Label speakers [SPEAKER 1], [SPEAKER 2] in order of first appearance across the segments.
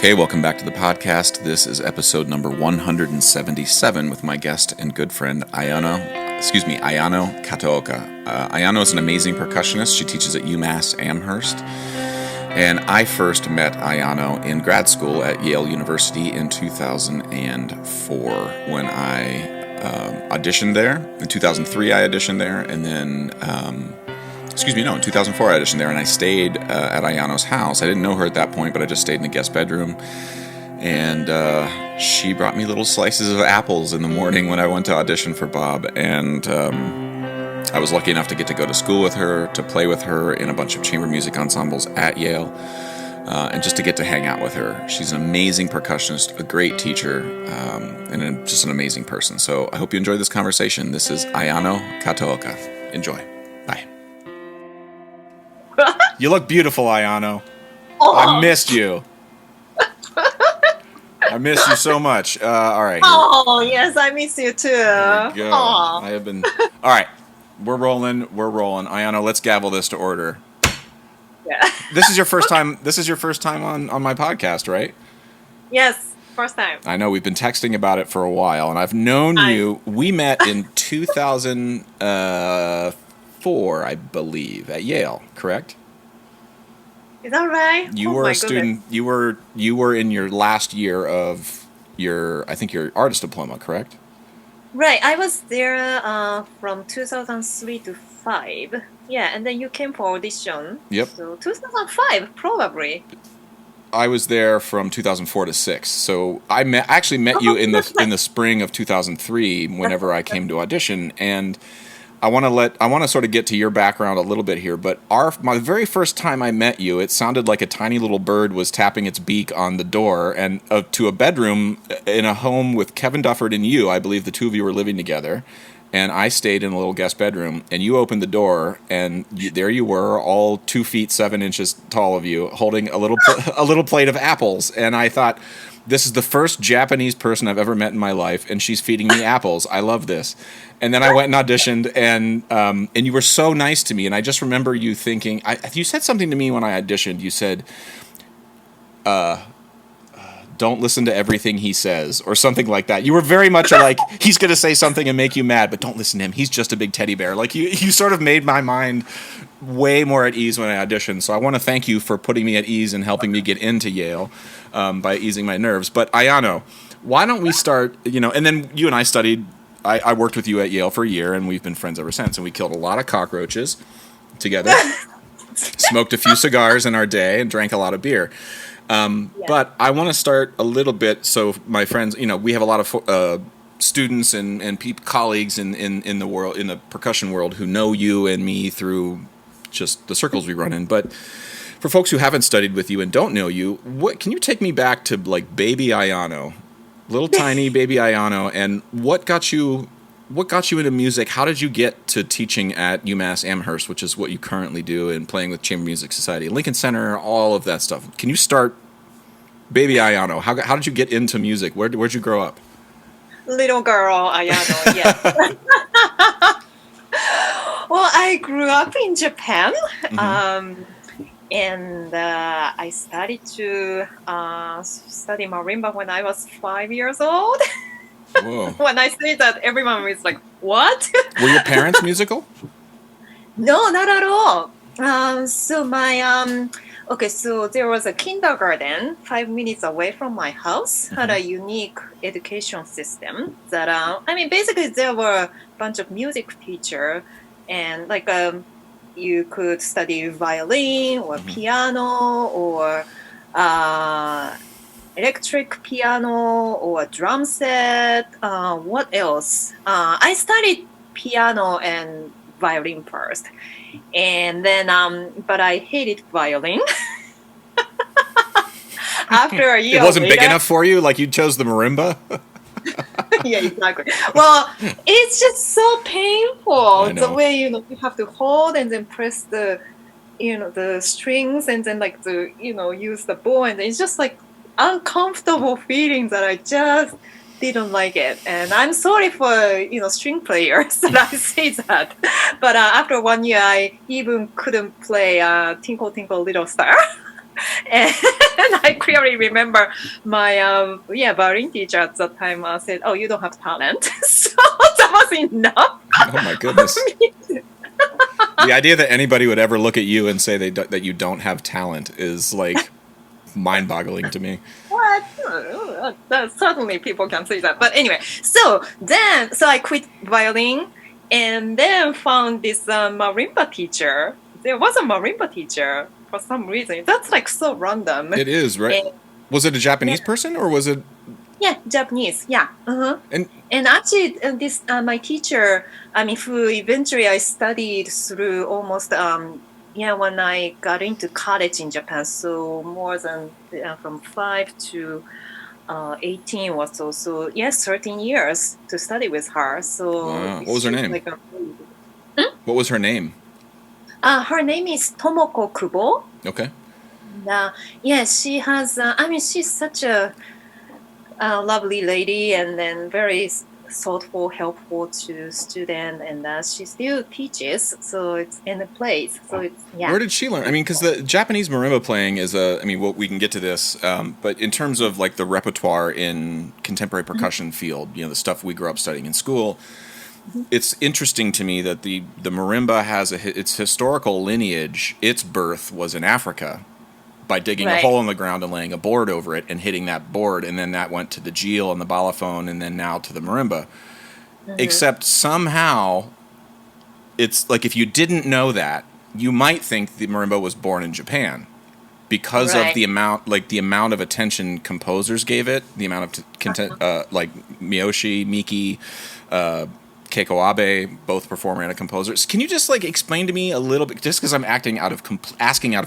[SPEAKER 1] Okay, welcome back to the podcast. This is episode number 177 with my guest and good friend Ayano Kataoka. Ayano is an amazing percussionist. She teaches at UMass Amherst. And I first met Ayano in grad school at Yale University in 2004 when I auditioned there. In 2003 I auditioned there, and then in 2004 I auditioned there, and I stayed at Ayano's house. I didn't know her at that point, but I just stayed in the guest bedroom. And she brought me little slices of apples in the morning when I went to audition for Bob. And I was lucky enough to get to go to school with her, to play with her in a bunch of chamber music ensembles at Yale, and just to get to hang out with her. She's an amazing percussionist, a great teacher, and just an amazing person. So I hope you enjoy this conversation. This is Ayano Kataoka. Enjoy. Bye. You look beautiful, Ayano. Oh. I missed you. I miss you so much. All right.
[SPEAKER 2] Oh, yes, I miss you too.
[SPEAKER 1] There we go. I have been. All right. We're rolling. Ayano, let's gavel this to order.
[SPEAKER 2] Yeah.
[SPEAKER 1] This is your first time. This is your first time on my podcast, right?
[SPEAKER 2] Yes, first time.
[SPEAKER 1] I know we've been texting about it for a while, and I've known you. We met in 2004, I believe, at Yale. Correct?
[SPEAKER 2] Is that right?
[SPEAKER 1] You were a student.
[SPEAKER 2] Goodness.
[SPEAKER 1] You were in your last year of your artist diploma, correct?
[SPEAKER 2] Right. I was there from 2003 to 5. Yeah, and then you came for audition.
[SPEAKER 1] Yep.
[SPEAKER 2] So 2005, probably.
[SPEAKER 1] I was there from 2004 to 6. So I actually met you in the spring of 2003 whenever I came to audition, and I want to sort of get to your background a little bit here, but my very first time I met you, it sounded like a tiny little bird was tapping its beak on the door and to a bedroom in a home with Kevin Dufford and you. I believe the two of you were living together, and I stayed in a little guest bedroom, and you opened the door, and there you were, all 2 feet 7 inches tall of you, holding a little plate of apples, and I thought, this is the first Japanese person I've ever met in my life, and she's feeding me apples. I love this. And then I went and auditioned, and you were so nice to me. And I just remember you thinking, you said something to me when I auditioned. You said, don't listen to everything he says, or something like that. You were very much like, he's going to say something and make you mad, but don't listen to him. He's just a big teddy bear. Like you sort of made my mind way more at ease when I auditioned. So I want to thank you for putting me at ease and helping me get into Yale by easing my nerves. But Ayano, why don't we start, and then you and I studied, I worked with you at Yale for a year, and we've been friends ever since. And we killed a lot of cockroaches together, smoked a few cigars in our day, and drank a lot of beer. But I want to start a little bit, so my friends, we have a lot of students and colleagues in the world, in the percussion world, who know you and me through just the circles we run in. But for folks who haven't studied with you and don't know you, can you take me back to like baby Ayano, little tiny baby Ayano, and what got you into music? How did you get to teaching at UMass Amherst, which is what you currently do, and playing with Chamber Music Society, Lincoln Center, all of that stuff? Can you start baby Ayano? How did you get into music? Where'd you grow up?
[SPEAKER 2] Little girl Ayano, yes. Well, I grew up in Japan, and I started to study marimba when I was 5 years old.
[SPEAKER 1] Whoa.
[SPEAKER 2] When I say that, everyone is like, what?
[SPEAKER 1] Were your parents musical?
[SPEAKER 2] No, not at all. So there was a kindergarten 5 minutes away from my house, had a unique education system that, basically there were a bunch of music teachers, and you could study violin or piano or electric piano or drum set. What else? I studied piano and violin first, and then but I hated violin. After a year,
[SPEAKER 1] it wasn't big enough for you. Like you chose the marimba.
[SPEAKER 2] Yeah, exactly. Well, it's just so painful. The way you have to hold and then press the strings and then use the bow, and it's just like uncomfortable feeling that I just didn't like it. And I'm sorry for string players that I say that, but after 1 year I even couldn't play Tinkle Tinkle Little Star. And I clearly remember my violin teacher at that time said, "Oh, you don't have talent." So that was enough
[SPEAKER 1] Oh my
[SPEAKER 2] for
[SPEAKER 1] goodness.
[SPEAKER 2] me. To,
[SPEAKER 1] The idea that anybody would ever look at you and say that you don't have talent is like mind-boggling to me.
[SPEAKER 2] what? Certainly, people can say that. But anyway, so I quit violin and then found this marimba teacher. There was a marimba teacher for some reason. That's like so random.
[SPEAKER 1] It is, right?
[SPEAKER 2] And
[SPEAKER 1] Was it a
[SPEAKER 2] yeah,
[SPEAKER 1] Japanese person or was it
[SPEAKER 2] yeah, Japanese. Yeah. Uh-huh.
[SPEAKER 1] and
[SPEAKER 2] And actually, this my teacher, I mean, who eventually I studied through almost when I got into college in Japan, so more than from 5 to 18 or so. So yes, 13 years to study with her. So
[SPEAKER 1] wow, what was her
[SPEAKER 2] she's
[SPEAKER 1] name?
[SPEAKER 2] like a.
[SPEAKER 1] What was her name?
[SPEAKER 2] Her name is Tomoko Kubo.
[SPEAKER 1] Okay.
[SPEAKER 2] Yeah, she has. I mean, she's such a lovely lady, and then very thoughtful, helpful to student, and she still teaches. So it's in the place. So it's
[SPEAKER 1] Where did she learn? I mean, because the Japanese marimba playing is a. I mean, well, we can get to this, but in terms of like the repertoire in contemporary percussion field, the stuff we grew up studying in school, it's interesting to me that the marimba has its historical lineage. Its birth was in Africa by digging a
[SPEAKER 2] right.
[SPEAKER 1] hole in the ground and laying a board over it and hitting that board, and then that went to the jeel and the balafon, and then now to the marimba. Except somehow, it's like if you didn't know that, you might think the marimba was born in Japan because of
[SPEAKER 2] Right.
[SPEAKER 1] the amount of attention composers gave it, the amount of content, like Miyoshi, Miki, Keiko Abe, both performer and a composer. Can you just like explain to me a little bit, just because I'm asking out of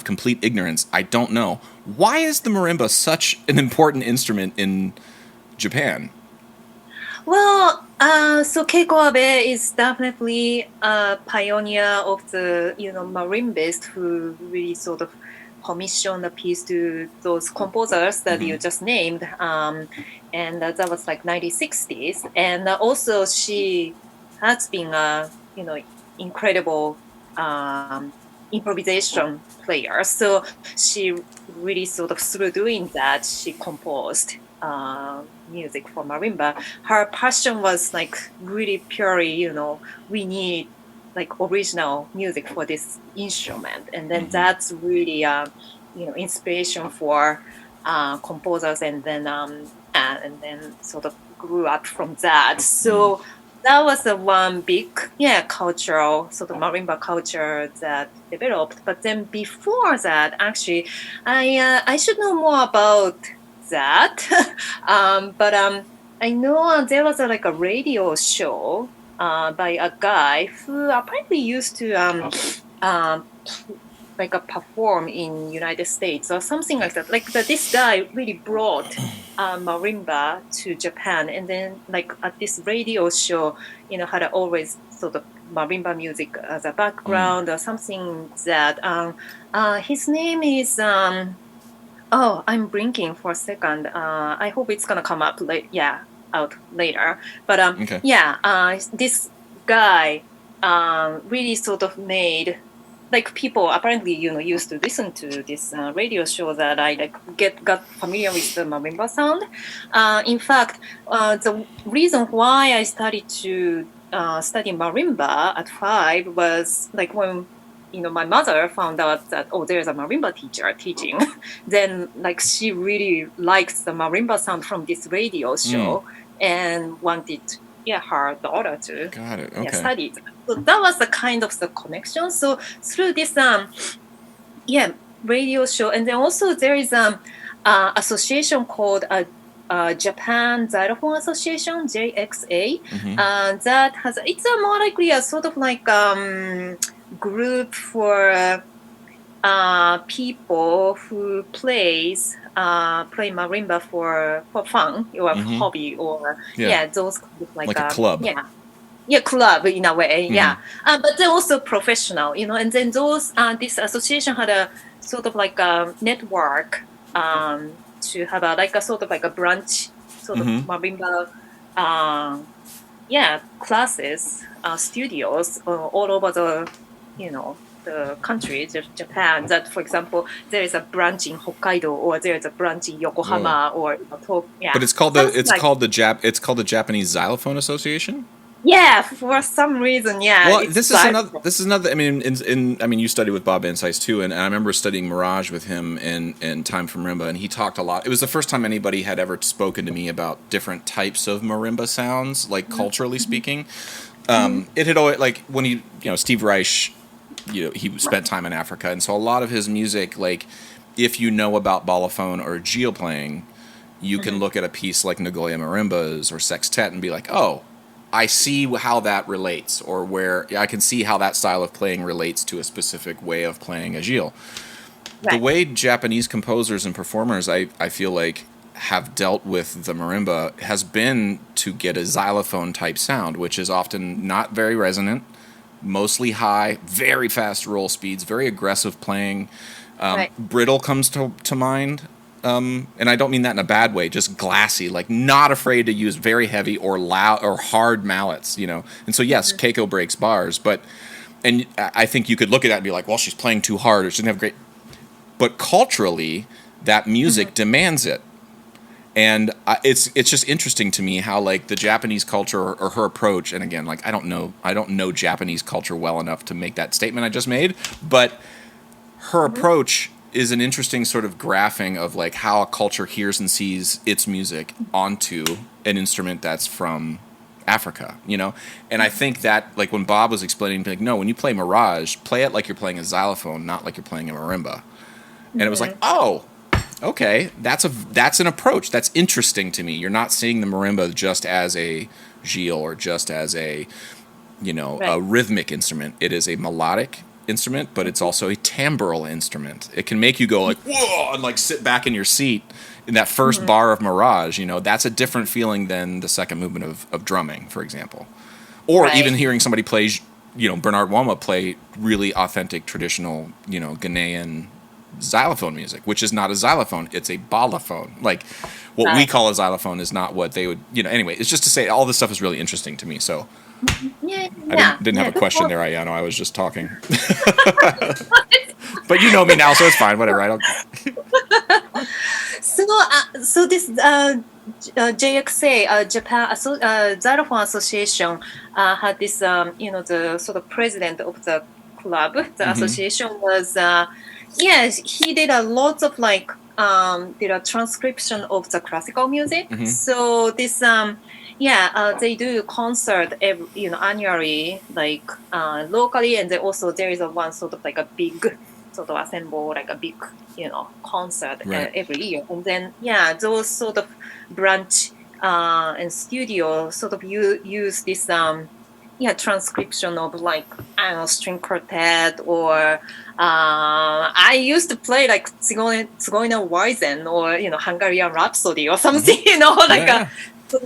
[SPEAKER 1] complete ignorance? I don't know, why is the marimba such an important instrument in Japan?
[SPEAKER 2] Well, so Keiko Abe is definitely a pioneer of the marimbist who really sort of commissioned a piece to those composers that you just named, and that was like 1960s. And also she has been a incredible improvisation player. So she really sort of through doing that she composed music for marimba. Her passion was like really purely, we need like original music for this instrument, and then that's really inspiration for composers, and then sort of grew up from that. So that was the one big cultural sort of marimba culture that developed. But then before that, actually, I should know more about that. But I know there was like a radio show by a guy who apparently used to like perform in United States or something like that. Like this guy really brought marimba to Japan, and then like at this radio show, had always sort of marimba music as a background or something that. His name is. Oh, I'm blinking for a second. I hope it's gonna come up out later. But
[SPEAKER 1] Okay.
[SPEAKER 2] this guy really sort of made like people apparently used to listen to this radio show that I like got familiar with the marimba sound. In fact, the reason why I started to study marimba at 5 was like when my mother found out that there's a marimba teacher teaching. Then like she really liked the marimba sound from this radio show and wanted her daughter to
[SPEAKER 1] Got it. Okay.
[SPEAKER 2] study. So that was the kind of the connection. So through this radio show, and then also there is association called Japan Xylophone Association, JXA. That has it's a more likely a sort of like group for people who play marimba for fun or hobby or those kind of
[SPEAKER 1] like a club.
[SPEAKER 2] Club in a way, but they're also professional, and then those this association had a sort of like a network to have a sort of like a branch sort of marimba classes, studios all over the the country, Japan, that for example there is a branch in Hokkaido or there is a branch in Yokohama or yeah.
[SPEAKER 1] But it's called it's called the Japanese Xylophone Association.
[SPEAKER 2] Yeah, for some reason, yeah,
[SPEAKER 1] Well,
[SPEAKER 2] it's
[SPEAKER 1] this is another. I mean, I mean, you studied with Bob Insights too, and I remember studying Mirage with him in Time for Marimba, and he talked a lot. It was the first time anybody had ever spoken to me about different types of marimba sounds, like culturally speaking. It had always like when Steve Reich, he spent time in Africa, and so a lot of his music, like if you know about bolophone or geo playing, you can look at a piece like Nagoya Marimbas or Sextet and be like, oh, I see how that relates, or where I can see how that style of playing relates to a specific way of playing a gil.
[SPEAKER 2] right.
[SPEAKER 1] The way Japanese composers and performers, I feel like, have dealt with the marimba has been to get a xylophone type sound, which is often not very resonant, mostly high, very fast roll speeds, very aggressive playing.
[SPEAKER 2] Right.
[SPEAKER 1] Brittle comes to mind. And I don't mean that in a bad way, just glassy, like not afraid to use very heavy or loud or hard mallets, And so, yes, Keiko breaks bars, and I think you could look at that and be like, well, she's playing too hard or she doesn't have great. But culturally, that music demands it. And it's just interesting to me how like the Japanese culture or her approach, and again, like I don't know Japanese culture well enough to make that statement I just made, but her approach is an interesting sort of graphing of like how a culture hears and sees its music onto an instrument that's from Africa, And I think that like when Bob was explaining, like, no, when you play Mirage, play it like you're playing a xylophone, not like you're playing a marimba. And it was like, oh, okay, that's an approach that's interesting to me. You're not seeing the marimba just as a gil or just as a a rhythmic instrument. It is a melodic instrument, but it's also a timbral instrument. It can make you go like whoa and like sit back in your seat in that first bar of Mirage. That's a different feeling than the second movement of drumming, for example, or even hearing somebody play Bernard Woma play really authentic traditional Ghanaian xylophone music, which is not a xylophone, it's a bolophone. Like what we call a xylophone is not what they would anyway. It's just to say all this stuff is really interesting to me. So I didn't have a question there, Ayano. I was just talking. But you know me now, so it's fine. Whatever. I don't.
[SPEAKER 2] So this JXA, Japan Xylophone Association, had this the sort of president of the club. The association was he did a lot of like did a transcription of the classical music. So this they do concert annually, like locally, and then also there is one sort of like a big sort of assemble, like a big concert every year, and then those sort of branch and studio sort of use this transcription of like string quartet or I used to play like Zigeuner Weisen or Hungarian Rhapsody or something, a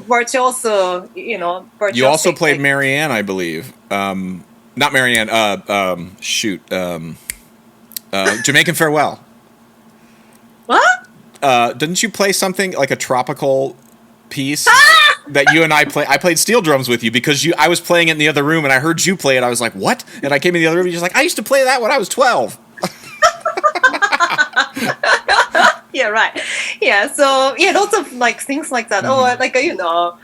[SPEAKER 2] virtuoso, virtuoso.
[SPEAKER 1] You also played Marianne, I believe. Not Marianne. Jamaican Farewell.
[SPEAKER 2] What?
[SPEAKER 1] Didn't you play something like a tropical piece that you and I play? I played steel drums with you because I was playing it in the other room and I heard you play it. I was like, what? And I came in the other room and you're just like, I used to play that when I was 12.
[SPEAKER 2] Yeah, right. Yeah, so lots of like things like that, or like the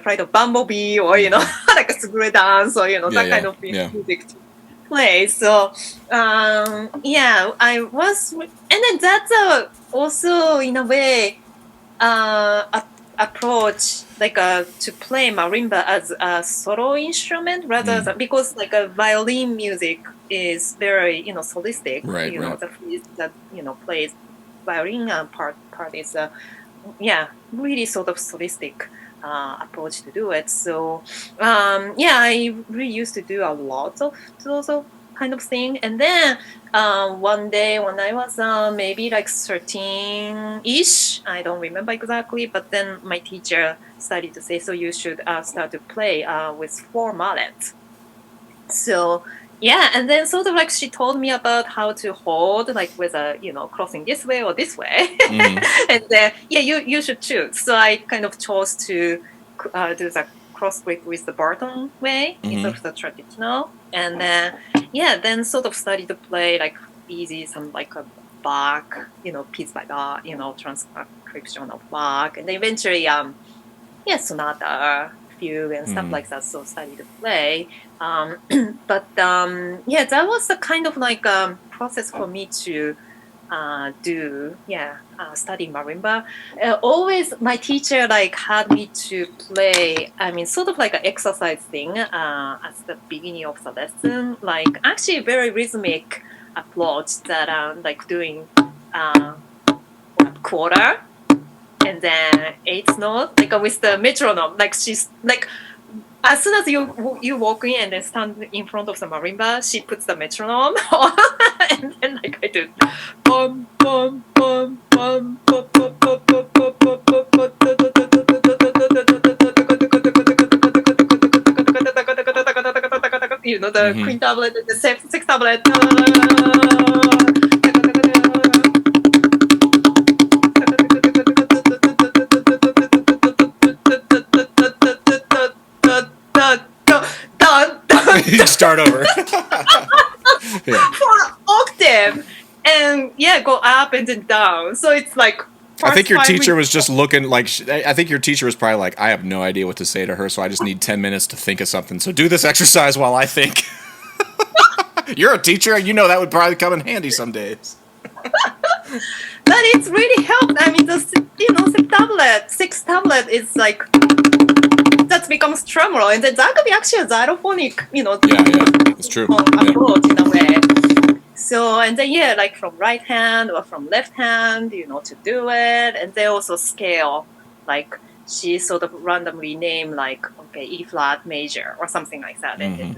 [SPEAKER 2] Flight of Bumblebee, or like a Sugure dance, or that kind of music to play. So I was, and then that's also in a way approach like to play marimba as a solo instrument rather than, because like a violin music is very solistic, the piece that plays violin part is really sort of solistic approach to do it. So I really used to do a lot of those kind of thing. And then one day when I was maybe like 13-ish, I don't remember exactly, but then my teacher started to say, so you should start to play with 4 mallets. So and then sort of like she told me about how to hold, like with a crossing this way or this way, and then you should choose. So I kind of chose to do the cross grip with the Barton way instead of the traditional. And then, then sort of started to play like easy, some like a Bach, piece by Bach, transcription of Bach. And eventually, sonata, fugue, and stuff like that. So started to play. But that was the kind of like process for me to study marimba. Always my teacher like had me to play, sort of like an exercise thing at the beginning of the lesson, like actually very rhythmic approach that like doing quarter and then eighth note, like with the metronome, like she's like, as soon as you walk in and then stand in front of the marimba, she puts the metronome on, and then like I do, bum bum bum bum bum bum bum bum bum bum bum. The queen tablet, the sixth tablet.
[SPEAKER 1] You start over.
[SPEAKER 2] For an octave, and go up and then down. So it's like.
[SPEAKER 1] I think your teacher was just looking like. I think your teacher was probably like, I have no idea what to say to her, so I just need 10 minutes to think of something. So do this exercise while I think. You're a teacher, and that would probably come in handy some days.
[SPEAKER 2] But it's really helped. The sixth tablet is like. That becomes tremolo, and then that could be actually a xylophonic,
[SPEAKER 1] it's true.
[SPEAKER 2] Approach in a way. So, and then, like from right hand or from left hand, to do it, and they also scale, like she sort of randomly name like, okay, E flat major or something like that, and then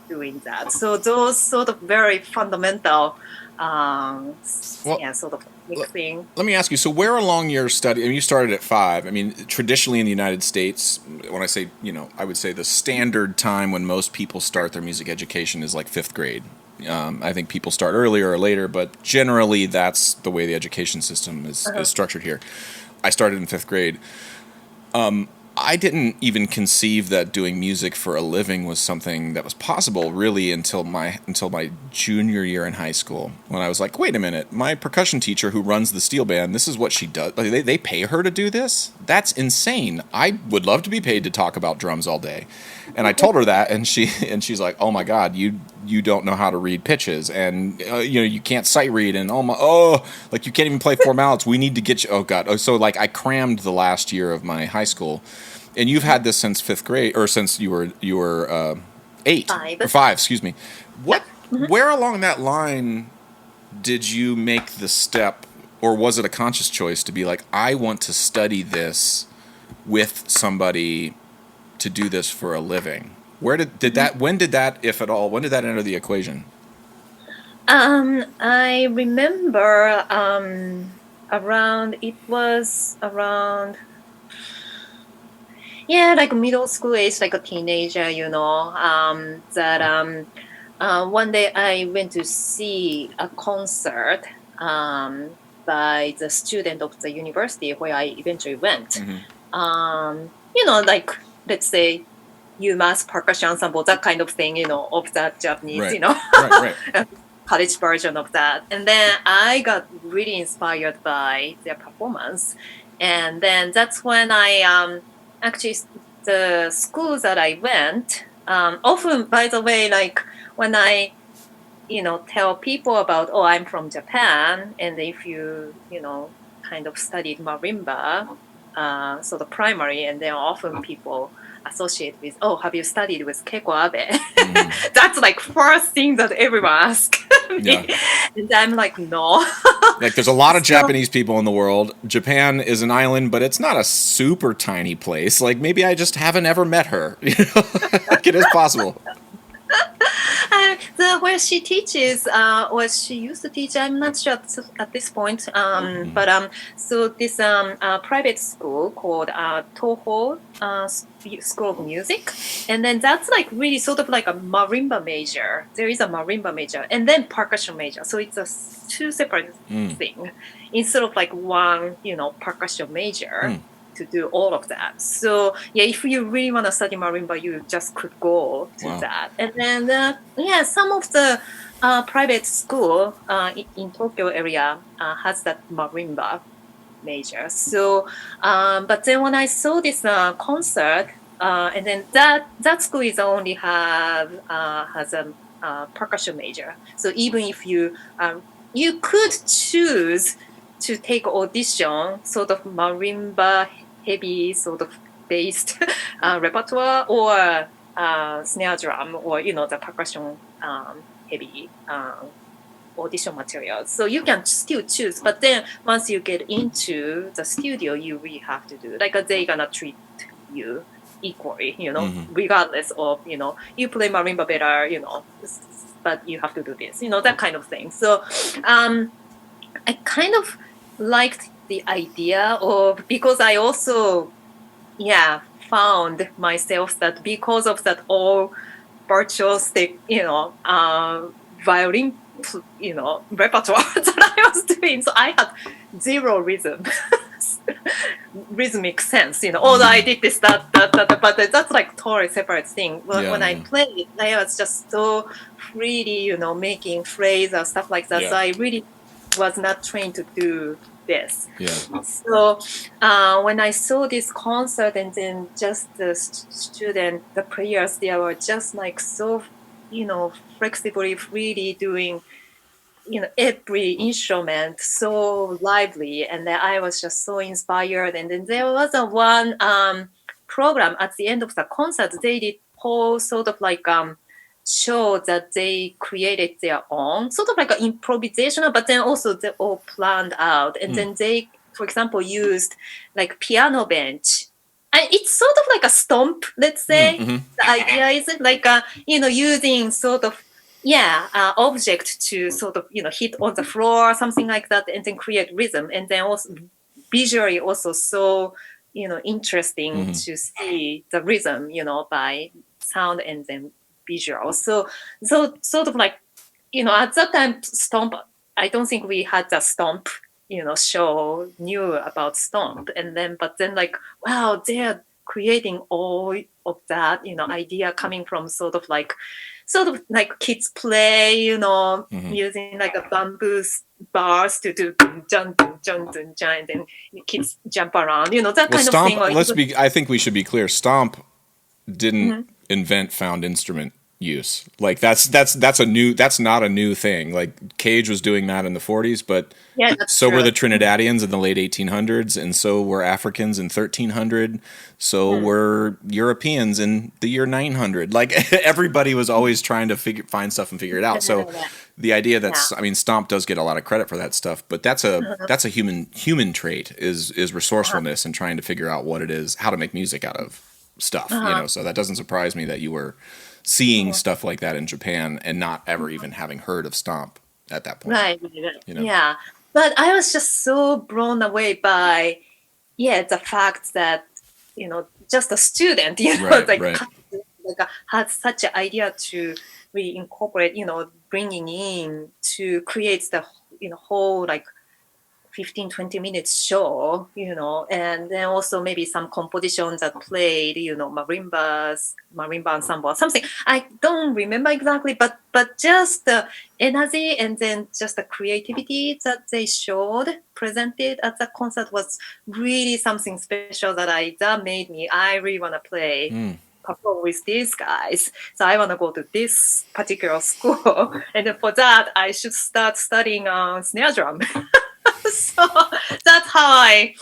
[SPEAKER 2] doing that. So those sort of very fundamental, sort of mixing.
[SPEAKER 1] Let me ask you, so where along your study, you started at 5, traditionally in the United States, when I say, I would say the standard time when most people start their music education is like 5th grade. I think people start earlier or later, but generally that's the way the education system is structured here. I started in 5th grade. I didn't even conceive that doing music for a living was something that was possible really until my junior year in high school, when I was like, wait a minute, my percussion teacher who runs the steel band, this is what she does. They pay her to do this? That's insane. I would love to be paid to talk about drums all day. And I told her that, and she's like, oh my God, you don't know how to read pitches, and you can't sight read, and like you can't even play 4 mallets. We need to get you. Oh God. So like I crammed the last year of my high school. And you've had this since 5th grade, or since you were 8 or 5. Excuse me. What? Where along that line did you make the step, or was it a conscious choice to be like, I want to study this with somebody to do this for a living? Where did that? When did that, if at all, when did that enter the equation?
[SPEAKER 2] I remember around. Like middle school age, like a teenager, that one day I went to see a concert by the student of the university where I eventually went. Like, let's say, UMass percussion ensemble, that kind of thing, of that Japanese,
[SPEAKER 1] right.
[SPEAKER 2] college version of that. And then I got really inspired by their performance. And then that's when I... actually, the schools that I went, often, by the way, like when I, tell people about, I'm from Japan, and if you, kind of studied marimba, so the primary, and then often people associate with, have you studied with Keiko Abe? That's like first thing that everyone asks me. And I'm like, no.
[SPEAKER 1] Like there's a lot of Japanese people in the world. Japan is an island, but it's not a super tiny place. Like maybe I just haven't ever met her. Like it is possible.
[SPEAKER 2] Where she teaches, or she used to teach, I'm not sure at this point. But so this private school called Toho School of Music, and then that's like really sort of like a marimba major. There is a marimba major, and then percussion major. So it's a 2 separate thing instead of like one, percussion major. to do all of that. So yeah, if you really want to study marimba, you just could go to
[SPEAKER 1] Wow.
[SPEAKER 2] that. And then yeah, some of the private school in Tokyo area has that marimba major. So, but then when I saw this concert, and then that school is only have has a percussion major. So even if you could choose to take audition, sort of marimba heavy sort of based repertoire, or snare drum, or the percussion heavy audition materials. So you can still choose, but then once you get into the studio, you really have to do like they gonna treat you equally, regardless of you play marimba better, but you have to do this, that kind of thing. So I kind of liked the idea of, because I also found myself that because of that all virtuosic violin repertoire that I was doing. So I had zero rhythmic sense, although I did this, that, but that's like totally separate thing. When I played, I was just so freely, making phrase or stuff like that.
[SPEAKER 1] Yeah.
[SPEAKER 2] So I really was not trained to do this.
[SPEAKER 1] Yeah.
[SPEAKER 2] So when I saw this concert, and then just the student, the players, they were just like so, flexibly, freely doing, every instrument so lively, and then I was just so inspired. And then there was one program at the end of the concert. They did whole sort of like show that they created their own, sort of like an improvisational, but then also they all planned out. And then they, for example, used like piano bench. And it's sort of like a stomp, let's say. The idea is like using sort of object to sort of hit on the floor, something like that, and then create rhythm. And then also visually also so interesting to see the rhythm by sound and then visual. So sort of like at that time, stomp, I don't think we had the stomp show, knew about stomp. And then but then like, wow, they're creating all of that idea coming from sort of like kids play, using like a bamboo bars to do jump, jump, jump, and then kids jump around, that kind
[SPEAKER 1] Stomp,
[SPEAKER 2] of thing.
[SPEAKER 1] I think we should be clear. Stomp didn't invent found instrument use. Like that's not a new thing. Like Cage was doing that in the 40s, but so were the Trinidadians in the late 1800s, and so were Africans in 1300. So were Europeans in the year 900. Like everybody was always trying to find stuff and figure it out. So the idea that Stomp does get a lot of credit for that stuff, but that's a human trait is resourcefulness and trying to figure out what it is, how to make music out of stuff. So that doesn't surprise me that you were seeing stuff like that in Japan and not ever even having heard of Stomp at that point.
[SPEAKER 2] Right. Yeah. But I was just so blown away by, the fact that, just a student, had such an idea to really incorporate, bringing in to create the, whole like 15-20 minutes show, and then also maybe some compositions that played, marimba ensemble, something. I don't remember exactly, but just the energy and then just the creativity that they presented at the concert was really something special that made me, I really want to perform with these guys. So I want to go to this particular school. And then for that, I should start studying snare drum. So that's how I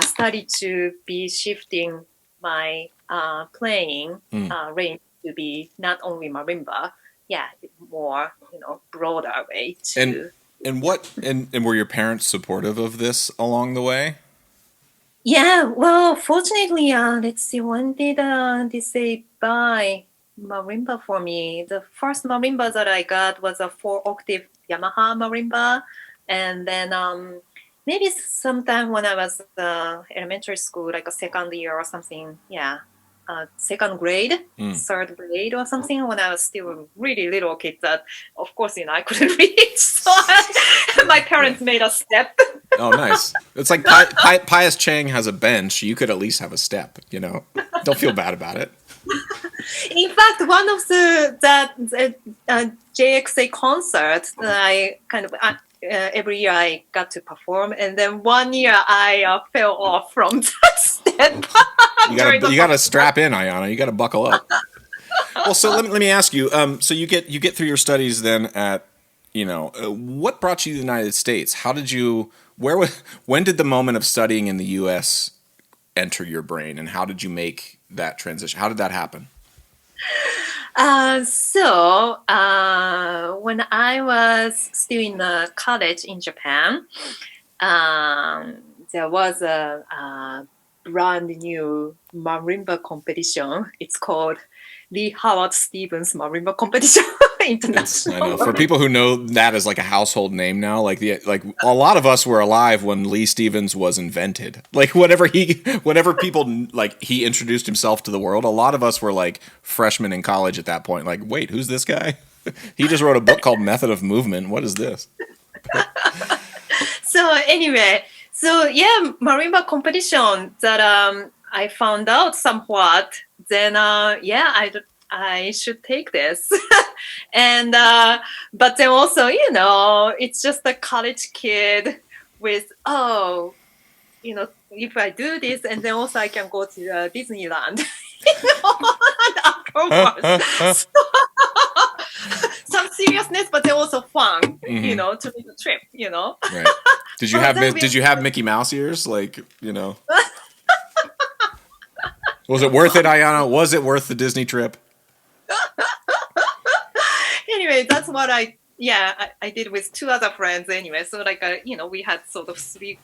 [SPEAKER 2] started to be shifting my playing range to be not only marimba, more broader way to.
[SPEAKER 1] And were your parents supportive of this along the way?
[SPEAKER 2] Yeah, well, fortunately, let's see, when did they buy marimba for me? The first marimba that I got was a 4-octave Yamaha marimba. And then maybe sometime when I was elementary school, like a second year or something, second grade,
[SPEAKER 1] Mm.
[SPEAKER 2] third grade or something when I was still a really little kid that, of course, I couldn't read. So my parents made a step.
[SPEAKER 1] Oh, nice. It's like Pius Chang has a bench. You could at least have a step, Don't feel bad about it.
[SPEAKER 2] In fact, one of the JXA concerts that I kind of every year I got to perform, and then one year I fell off from that step.
[SPEAKER 1] You gotta strap in, Ayana. You gotta buckle up. Well, so let me ask you. So you get through your studies then at what brought you to the United States? How did you when did the moment of studying in the U.S. enter your brain, and how did you make that transition? How did that happen?
[SPEAKER 2] When I was still in college in Japan, there was a brand new marimba competition. It's called Lee Howard Stevens Marimba Competition International.
[SPEAKER 1] I know. For people who know that as like a household name now, like a lot of us were alive when Lee Stevens was invented. Like whatever people like he introduced himself to the world. A lot of us were like freshmen in college at that point. Like, wait, who's this guy? He just wrote a book called Method of Movement. What is this?
[SPEAKER 2] So anyway, marimba competition that I found out somewhat. Then I should take this. And but then also it's just a college kid with if I do this, and then also I can go to Disneyland. Afterwards. Some seriousness, but then also fun. To make a trip.
[SPEAKER 1] Right. Did you have Mickey Mouse ears? Like Was it worth it, Ayana? Was it worth the Disney trip?
[SPEAKER 2] Anyway, that's what I did with two other friends anyway. So we had sort of three,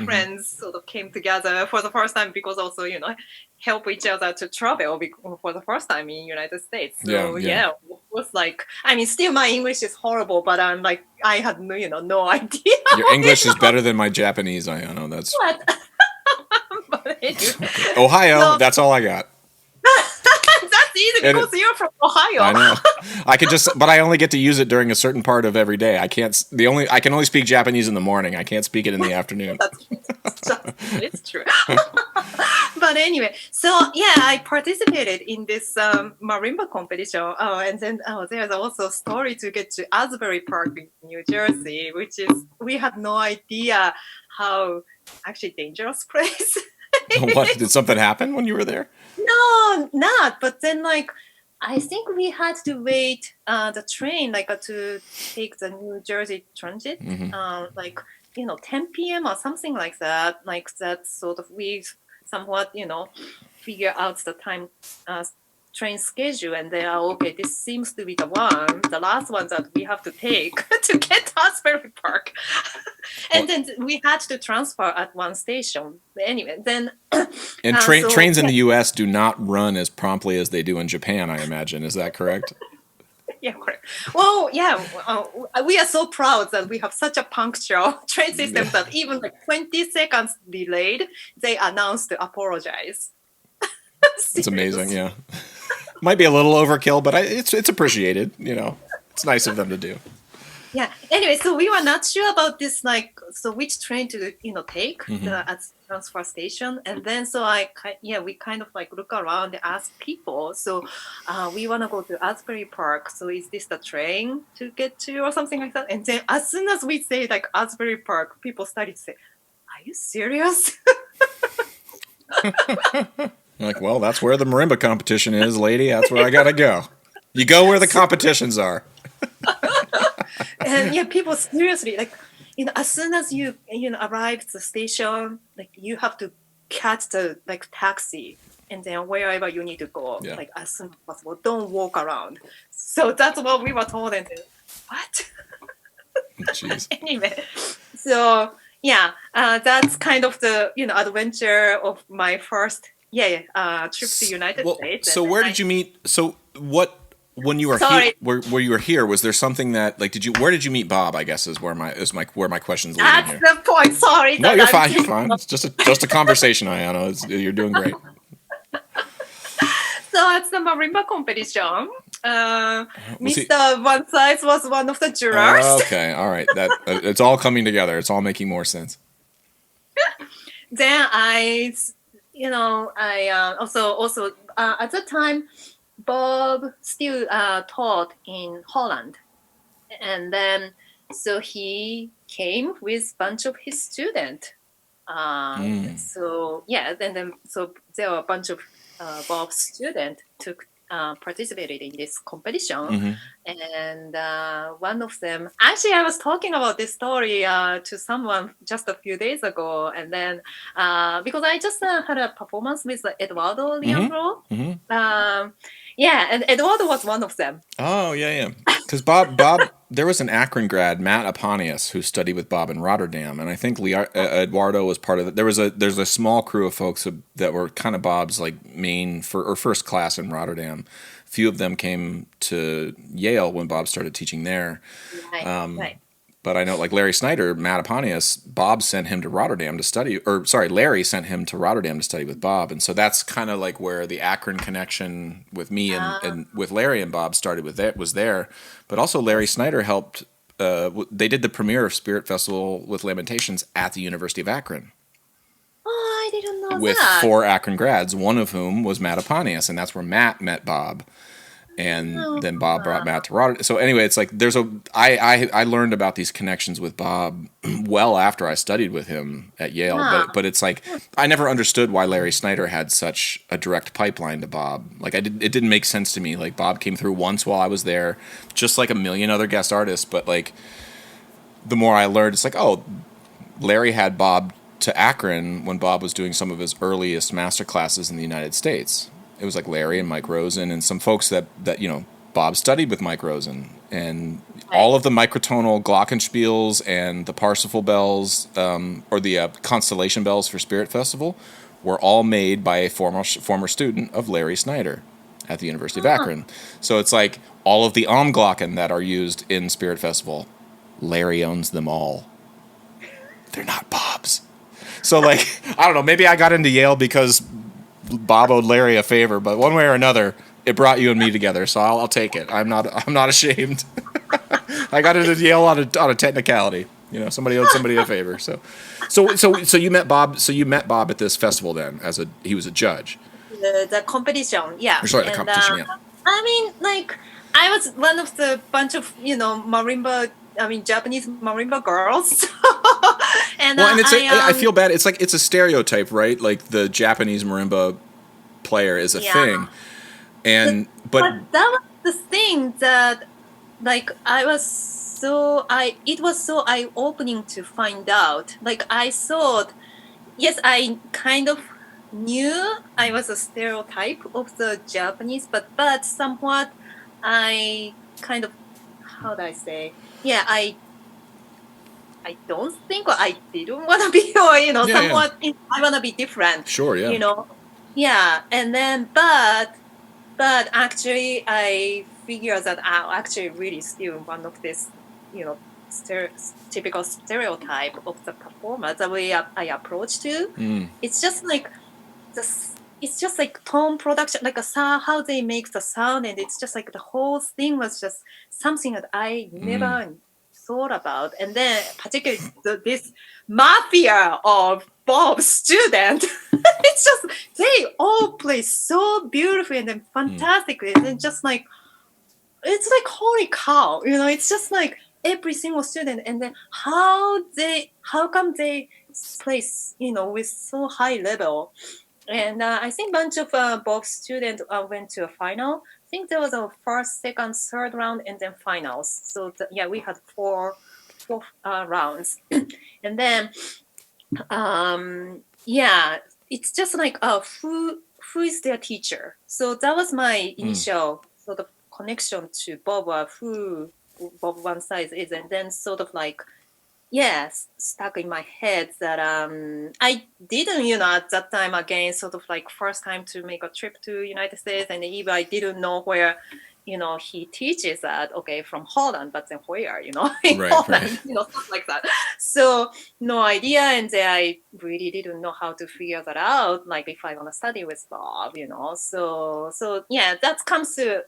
[SPEAKER 2] friends sort of came together for the first time because also, help each other to travel for the first time in United States. So it was like, still my English is horrible, but I'm like, I had no idea.
[SPEAKER 1] Your English is better than my Japanese, Ayano. That's
[SPEAKER 2] what? But anyway.
[SPEAKER 1] Ohio, that's all I got.
[SPEAKER 2] That's easy because you're from Ohio.
[SPEAKER 1] I know. But I only get to use it during a certain part of every day. I can only speak Japanese in the morning. I can't speak it in the afternoon.
[SPEAKER 2] It's true. But anyway, I participated in this marimba competition. And then there's also a story to get to Asbury Park in New Jersey, which is we had no idea how actually dangerous place.
[SPEAKER 1] What, did something happen when you were there?
[SPEAKER 2] No, not. But then I think we had to wait the train to take the New Jersey Transit 10 p.m. or something like that. Like that sort of we somewhat figure out the time train schedule, and they are okay. This seems to be the last one that we have to take to get to Asbury Park. And then we had to transfer at one station. But anyway, then
[SPEAKER 1] and trains in the U.S. do not run as promptly as they do in Japan, I imagine. Is that correct?
[SPEAKER 2] Yeah, correct. Well, we are so proud that we have such a punctual train system that even 20 seconds delayed, they announced to apologize.
[SPEAKER 1] It's amazing, yeah. Might be a little overkill, but it's appreciated. It's nice of them to do.
[SPEAKER 2] Yeah. Anyway, so we were not sure about this, which train to take at transfer station, and then we kind of look around and ask people. So we want to go to Asbury Park. So is this the train to get to or something like that? And then as soon as we say Asbury Park, people started to say, "Are you serious?"
[SPEAKER 1] Well, that's where the marimba competition is, lady. That's where I gotta go. You go where the competitions are.
[SPEAKER 2] And people seriously as soon as you arrive at the station, you have to catch the taxi, and then wherever you need to go, as soon as possible. Don't walk around. So that's what we were told. And then, what?
[SPEAKER 1] Jeez.
[SPEAKER 2] Anyway, so that's kind of the adventure of my first trip to United States.
[SPEAKER 1] So where did you meet? So what? When you were here, where you were here, was there something that where did you meet Bob? I guess is where my question's leading
[SPEAKER 2] That's
[SPEAKER 1] here.
[SPEAKER 2] the point. Sorry.
[SPEAKER 1] No, you're fine. You're fine. It's just a conversation, Ayano. You're doing great.
[SPEAKER 2] at the marimba competition,
[SPEAKER 1] Was he?
[SPEAKER 2] Mr. One Size was one of the jurors.
[SPEAKER 1] Okay, all right. That it's all coming together. It's all making more sense.
[SPEAKER 2] Then I also at the time, Bob still taught in Holland, and then so he came with bunch of his students. So yeah, then so there were a bunch of Bob's students took participated in this competition, and one of them actually I was talking about this story to someone just a few days ago, and then because I just had a performance with Eduardo Leandro. Yeah, and Eduardo was one of them.
[SPEAKER 1] Oh yeah. Because there was an Akron grad, Matt Aponius, who studied with Bob in Rotterdam, and I think Eduardo was part of it. There's a small crew of folks that were kind of Bob's like main or first class in Rotterdam. A few of them came to Yale when Bob started teaching there.
[SPEAKER 2] Right.
[SPEAKER 1] But I know, like Larry Snyder, Matt Aponius, Bob sent him to Rotterdam to study, or sorry, Larry sent him to Rotterdam to study with Bob, and so that's kind of like where the Akron connection with me and with Larry and Bob started with that was there. But also Larry Snyder helped. They did the premiere of Spirit Festival with Lamentations at the University of Akron
[SPEAKER 2] Oh, I didn't know
[SPEAKER 1] with
[SPEAKER 2] that.
[SPEAKER 1] 4 Akron grads, one of whom was Matt Aponius, and that's where Matt met Bob. And then Bob brought Matt to Rotterdam. So anyway, it's like I learned about these connections with Bob well after I studied with him at Yale. But it's like I never understood why Larry Snyder had such a direct pipeline to Bob. Like it didn't make sense to me. Like Bob came through once while I was there, just like a million other guest artists. But like the more I learned, it's like, oh, Larry had Bob to Akron when Bob was doing some of his earliest master classes in the United States. It was like Larry and Mike Rosen and some folks that Bob studied with Mike Rosen, and all of the microtonal glockenspiels and the Parsifal bells or the constellation bells for Spirit Festival were all made by a former student of Larry Snyder at the University of Akron. So it's like all of the Glocken that are used in Spirit Festival, Larry owns them all. They're not Bob's. So like I don't know, maybe I got into Yale because Bob owed Larry a favor, but one way or another, it brought you and me together. So I'll take it. I'm not ashamed. I got into Yale on a technicality. Somebody owed somebody a favor. So you met Bob. So you met Bob at this festival then, he was a judge.
[SPEAKER 2] The competition, yeah.
[SPEAKER 1] Or sorry, the competition, yeah.
[SPEAKER 2] I mean, like I was one of the bunch of marimba. I mean, Japanese marimba girls. And
[SPEAKER 1] I feel bad. It's like it's a stereotype, right? Like the Japanese marimba player is a thing, but
[SPEAKER 2] that was the thing that, like, it was so eye opening to find out. Like I thought, yes, I kind of knew I was a stereotype of the Japanese, but somewhat I kind of, how do I say? Yeah, I don't think, or I didn't want to be, or somewhat. Yeah. I want to be different.
[SPEAKER 1] Sure, yeah.
[SPEAKER 2] Yeah, and then but actually, I figure that I'm actually really still one of this, typical stereotype of the performer. The way I approach to, it's just like it's just like tone production, like how they make the sound, and it's just like the whole thing was just something that I never thought about. And then particularly this mafia of Bob's student, it's just they all play so beautifully and then fantastically, and then just like it's like holy cow, it's just like every single student, and then how come they play with so high level. And I think a bunch of Bob's students went to a final. I think there was a first, second, third round, and then finals. So we had four rounds. And then, it's just like, who is their teacher? So that was my initial sort of connection to Bob, who Bob One Size is, and then sort of like, stuck in my head that I didn't, at that time, again, sort of like first time to make a trip to United States, and even I didn't know where, he teaches that, okay, from Holland, but then where, in
[SPEAKER 1] Right, right.
[SPEAKER 2] Holland, stuff like that. So no idea. And then I really didn't know how to figure that out, like if I want to study with Bob, So yeah, that comes to,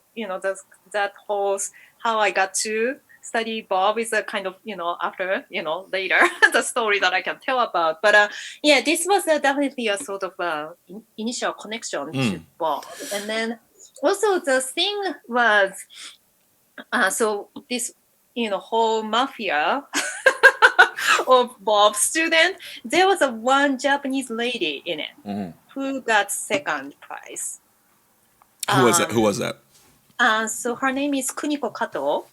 [SPEAKER 2] that whole, how I got to study Bob is a kind of, after, later, the story that I can tell about. But yeah, this was definitely a sort of initial connection to Bob. And then also the thing was, so this, whole mafia of Bob's student, there was a one Japanese lady in it who got second prize.
[SPEAKER 1] Who was that? Who was that?
[SPEAKER 2] So her name is Kuniko Kato.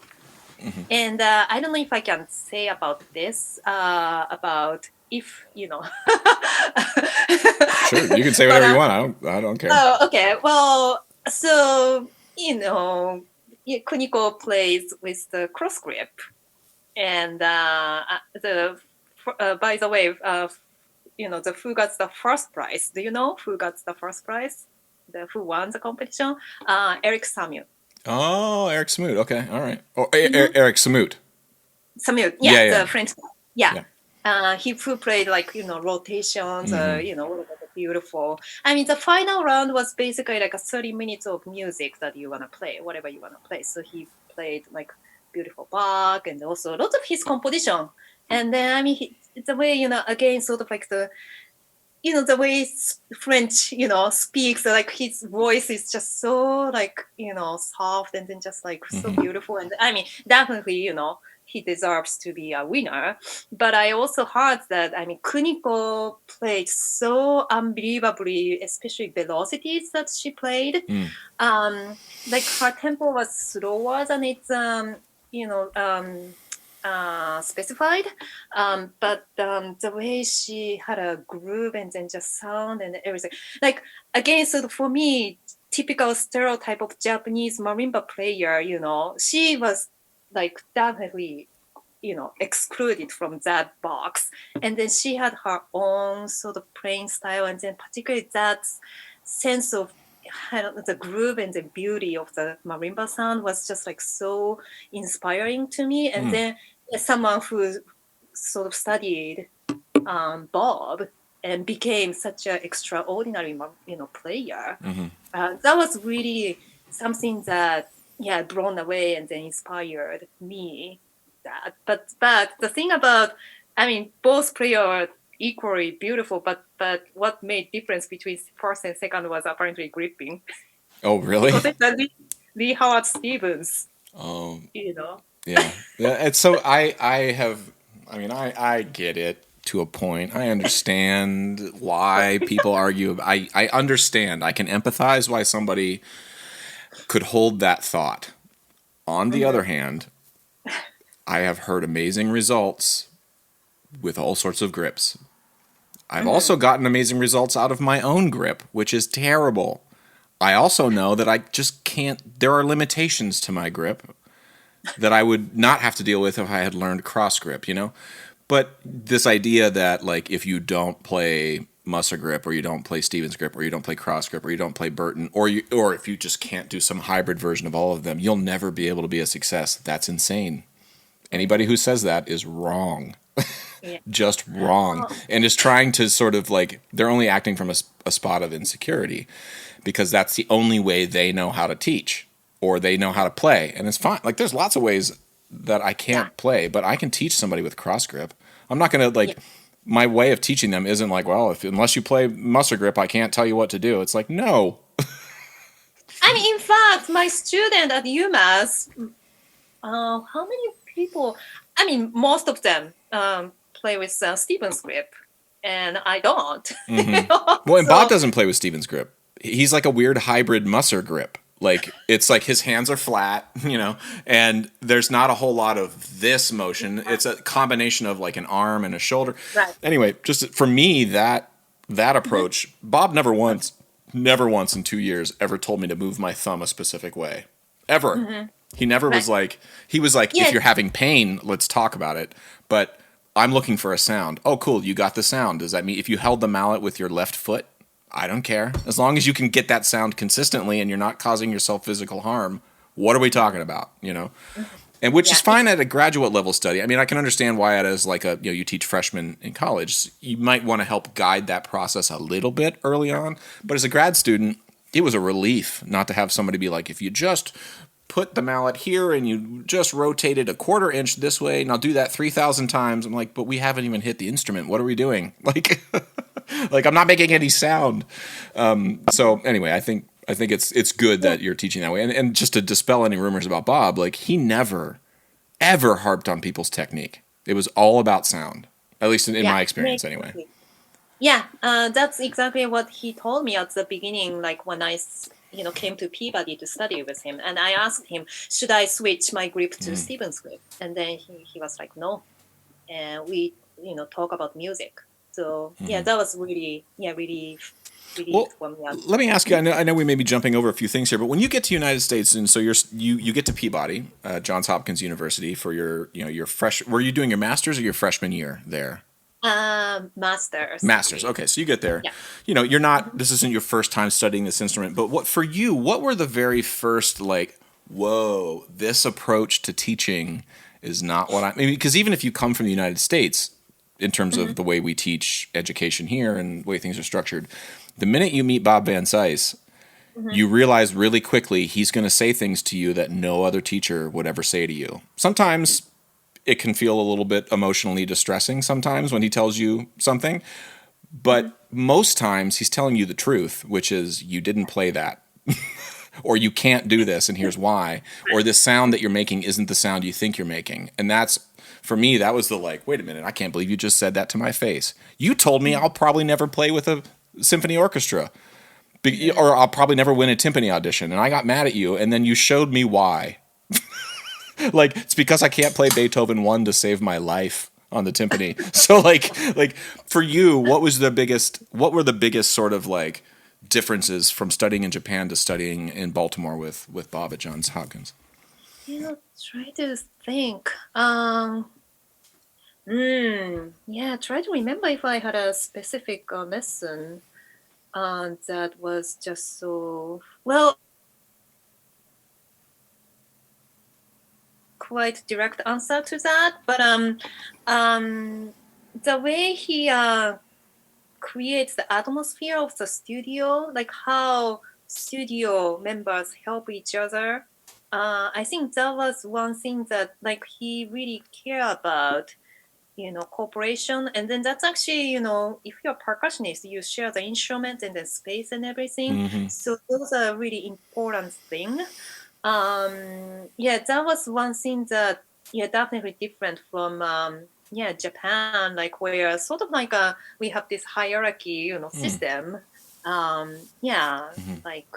[SPEAKER 2] And I don't know if I can say about this, about if,
[SPEAKER 1] Sure, you can say whatever you want. I don't care.
[SPEAKER 2] Oh, okay. Well, so, Kuniko plays with the cross grip. And by the way, who got the first prize? Do you know who got the first prize? Who won the competition? Eric Samuel.
[SPEAKER 1] Oh, Eric Smoot. Okay, all right. Oh, Eric Smoot.
[SPEAKER 2] Samuel, yeah, the French guy. Yeah. He played like, rotations, beautiful. I mean, the final round was basically like a 30 minutes of music that you want to play, whatever you want to play. So he played like beautiful Bach and also lots of his composition. And then, I mean, the way, again, sort of like the way French, speaks, like his voice is just so like, soft and then just like so beautiful. And I mean, definitely, he deserves to be a winner. But I also heard that, I mean, Kuniko played so unbelievably, especially velocities that she played. Like her tempo was slower than it's, specified, but the way she had a groove and then just sound and everything, like again, so for me, typical stereotype of Japanese marimba player, she was like definitely, excluded from that box, and then she had her own sort of playing style, and then particularly that sense of the groove and the beauty of the marimba sound was just like so inspiring to me. And then as someone who sort of studied Bob and became such an extraordinary, player, that was really something that blown away and then inspired me. But the thing about, I mean, both players are equally beautiful, but what made difference between first and second was apparently gripping.
[SPEAKER 1] Oh, really?
[SPEAKER 2] Lee Howard Stevens.
[SPEAKER 1] Yeah. It's so I get it to a point. I understand why people argue. I understand. I can empathize why somebody could hold that thought. On the other hand, I have heard amazing results with all sorts of grips. I've also gotten amazing results out of my own grip, which is terrible. I also know that I just can't. There are limitations to my grip that I would not have to deal with if I had learned cross grip, But this idea that, like, if you don't play Musser grip, or you don't play Stevens grip, or you don't play cross grip, or you don't play Burton, or if you just can't do some hybrid version of all of them, you'll never be able to be a success. That's insane. Anybody who says that is wrong. Just wrong. And is trying to sort of like, they're only acting from a spot of insecurity because that's the only way they know how to teach or they know how to play. And it's fine. Like, there's lots of ways that I can't play, but I can teach somebody with cross grip. I'm not going to my way of teaching them isn't like, well, unless you play Musser grip, I can't tell you what to do. It's like, no.
[SPEAKER 2] I mean, in fact, my student at UMass, how many people, I mean, most of them play with Stevens grip, and I don't.
[SPEAKER 1] Well, and Bob doesn't play with Stevens grip. He's like a weird hybrid Musser grip. Like, it's like his hands are flat, and there's not a whole lot of this motion. It's a combination of like an arm and a shoulder.
[SPEAKER 2] Right.
[SPEAKER 1] Anyway, just for me, that approach, Bob never once in 2 years ever told me to move my thumb a specific way. Ever. He never was like, if you're having pain, let's talk about it. But I'm looking for a sound. Oh, cool, you got the sound. Does that mean if you held the mallet with your left foot? I don't care. As long as you can get that sound consistently and you're not causing yourself physical harm, what are we talking about? And which is
[SPEAKER 2] Yeah.
[SPEAKER 1] fine at a graduate level study. I mean, I can understand why it is like you teach freshmen in college. You might want to help guide that process a little bit early on. But as a grad student, it was a relief not to have somebody be like, if you just put the mallet here and you just rotate it a quarter inch this way, and I'll do that 3,000 times. I'm like, but we haven't even hit the instrument. What are we doing? Like I'm not making any sound. So anyway, I think it's good that you're teaching that way. And just to dispel any rumors about Bob, like he never ever harped on people's technique. It was all about sound, at least in
[SPEAKER 2] Yeah.
[SPEAKER 1] my experience anyway.
[SPEAKER 2] Yeah, that's exactly what he told me at the beginning, like when came to Peabody to study with him. And I asked him, should I switch my grip to Stephen's grip? And then he was like, no. And we, talk about music. So, yeah, that was really
[SPEAKER 1] Well,
[SPEAKER 2] for me.
[SPEAKER 1] let me ask you. I know we may be jumping over a few things here, but when you get to United States, and so you get to Peabody, Johns Hopkins University for your fresh. Were you doing your master's or your freshman year there?
[SPEAKER 2] Masters.
[SPEAKER 1] Masters. Okay, so you get there.
[SPEAKER 2] Yeah.
[SPEAKER 1] You're not. This isn't your first time studying this instrument, but what were the very first like? Whoa, this approach to teaching is not what I mean. Because even if you come from the United States, in terms of the way we teach education here and the way things are structured, the minute you meet Bob Van Cise, you realize really quickly he's going to say things to you that no other teacher would ever say to you. Sometimes it can feel a little bit emotionally distressing sometimes when he tells you something, but most times he's telling you the truth, which is you didn't play that. Or you can't do this and here's why. Or this sound that you're making isn't the sound you think you're making. And that's, for me, that was the like, wait a minute, I can't believe you just said that to my face. You told me I'll probably never play with a symphony orchestra. Or I'll probably never win a timpani audition. And I got mad at you, and then you showed me why. Like, it's because I can't play Beethoven 1 to save my life on the timpani. So like for you, what were the biggest sort of like differences from studying in Japan to studying in Baltimore with Bob at Johns Hopkins?
[SPEAKER 2] Try to think. Try to remember if I had a specific lesson that was just so well. Quite direct answer to that, but the way he creates the atmosphere of the studio, like how studio members help each other. I think that was one thing that like he really cared about, cooperation. And then that's actually, if you're a percussionist, you share the instrument and the space and everything. So those are really important things. That was one thing that definitely different from Japan, like where sort of like we have this hierarchy system. Like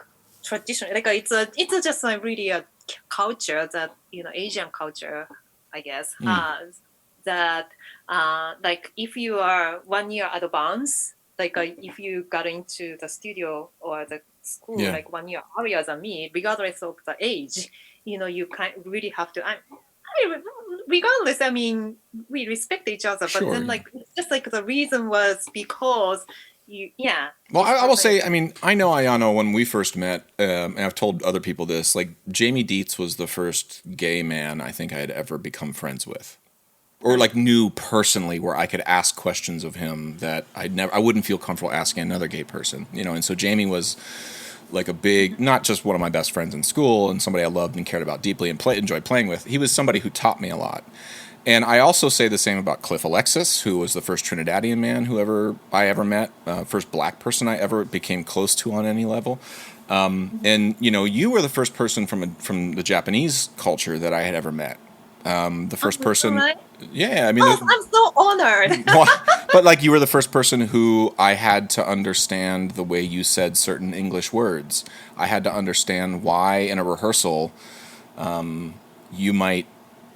[SPEAKER 2] traditional, like it's just like really a culture that Asian culture, I guess, has that like if you are 1 year advanced, like if you got into the studio or the school like 1 year earlier than me, regardless of the age, you really have to. Regardless, I mean, we respect each other, but then like it's just like the reason was because
[SPEAKER 1] Well, I will say, I mean, I know Ayano when we first met, and I've told other people this. Like Jamie Dietz was the first gay man I think I had ever become friends with, or like knew personally, where I could ask questions of him that I wouldn't feel comfortable asking another gay person, And so Jamie was like a big, not just one of my best friends in school and somebody I loved and cared about deeply and enjoyed playing with. He was somebody who taught me a lot. And I also say the same about Cliff Alexis, who was the first Trinidadian man I ever met, first black person I ever became close to on any level. And you were the first person from the Japanese culture that I had ever met. The first person,
[SPEAKER 2] right?
[SPEAKER 1] Yeah. I mean,
[SPEAKER 2] I'm so honored.
[SPEAKER 1] But like you were the first person who I had to understand the way you said certain English words. I had to understand why in a rehearsal, you might.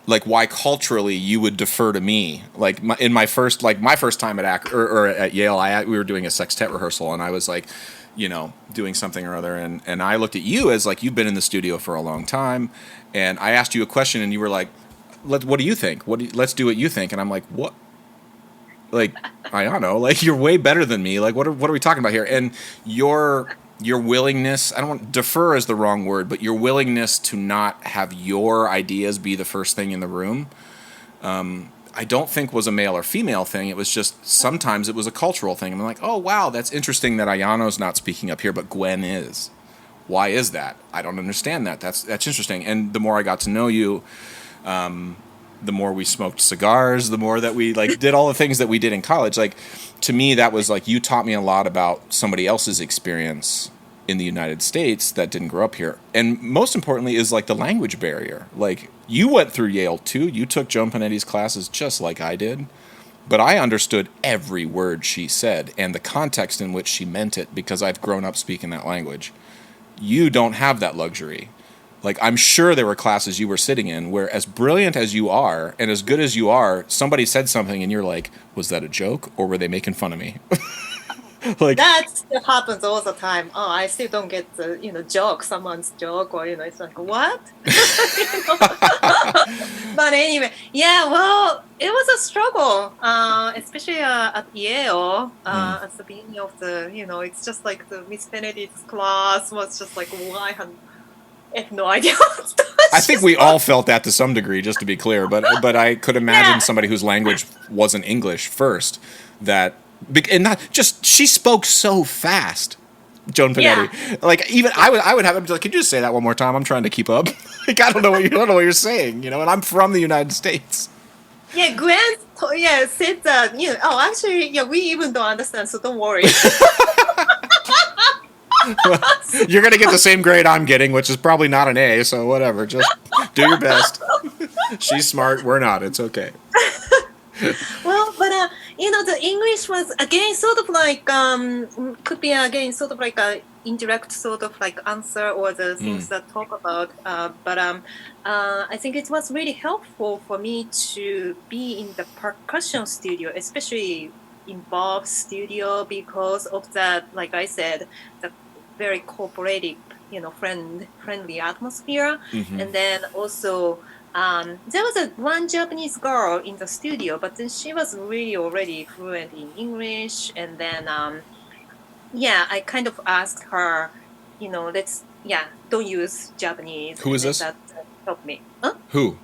[SPEAKER 1] Like why culturally you would defer to me. Like my first time at Yale, we were doing a sextet rehearsal, and I was like, doing something or other, and I looked at you as like you've been in the studio for a long time, and I asked you a question, and you were like, what do you think? Let's do what you think, and I'm like, what? Like I don't know. Like you're way better than me. Like what are we talking about here? And your your willingness, I don't want defer is the wrong word, but your willingness to not have your ideas be the first thing in the room, I don't think was a male or female thing. It was just sometimes it was a cultural thing. I'm like, oh wow, that's interesting that Ayano's not speaking up here, but Gwen is. Why is that? I don't understand that. That's interesting. And the more I got to know you, the more we smoked cigars, the more that we like did all the things that we did in college. Like to me, that was like you taught me a lot about somebody else's experience in the United States that didn't grow up here. And most importantly is like the language barrier. Like you went through Yale too. You took Joan Panetti's classes just like I did. But I understood every word she said and the context in which she meant it because I've grown up speaking that language. You don't have that luxury. Like, I'm sure there were classes you were sitting in where, as brilliant as you are and as good as you are, somebody said something and you're like, was that a joke or were they making fun of me? Like,
[SPEAKER 2] That still happens all the time. Oh, I still don't get the joke, someone's joke, or it's like what? But anyway, yeah. Well, it was a struggle, especially at Yale. At the beginning of the, it's just like the Miss Benedict's class was just like, well, I have no idea what
[SPEAKER 1] I think we all felt that to some degree, just to be clear. But I could imagine somebody whose language wasn't English first, and not just she spoke so fast, Joan Panetti. Yeah. Like even I would have him like, could you just say that one more time? I'm trying to keep up. Like I don't know what you're saying, and I'm from the United States.
[SPEAKER 2] Yeah, Gwen. Said that. Oh, actually, we even don't understand, so don't worry.
[SPEAKER 1] Well, you're gonna get the same grade I'm getting, which is probably not an A. So whatever, just do your best. She's smart. We're not. It's okay.
[SPEAKER 2] Well, but the English was again sort of like could be again sort of like a indirect sort of like answer or the things that talk about. But I think it was really helpful for me to be in the percussion studio, especially in Bob's studio, because of that. Like I said, the very cooperative, friendly atmosphere, and then also. There was one Japanese girl in the studio, but then she was really already fluent in English. And then, I kind of asked her, don't use Japanese.
[SPEAKER 1] Who is this?
[SPEAKER 2] That helped me. Huh?
[SPEAKER 1] Who?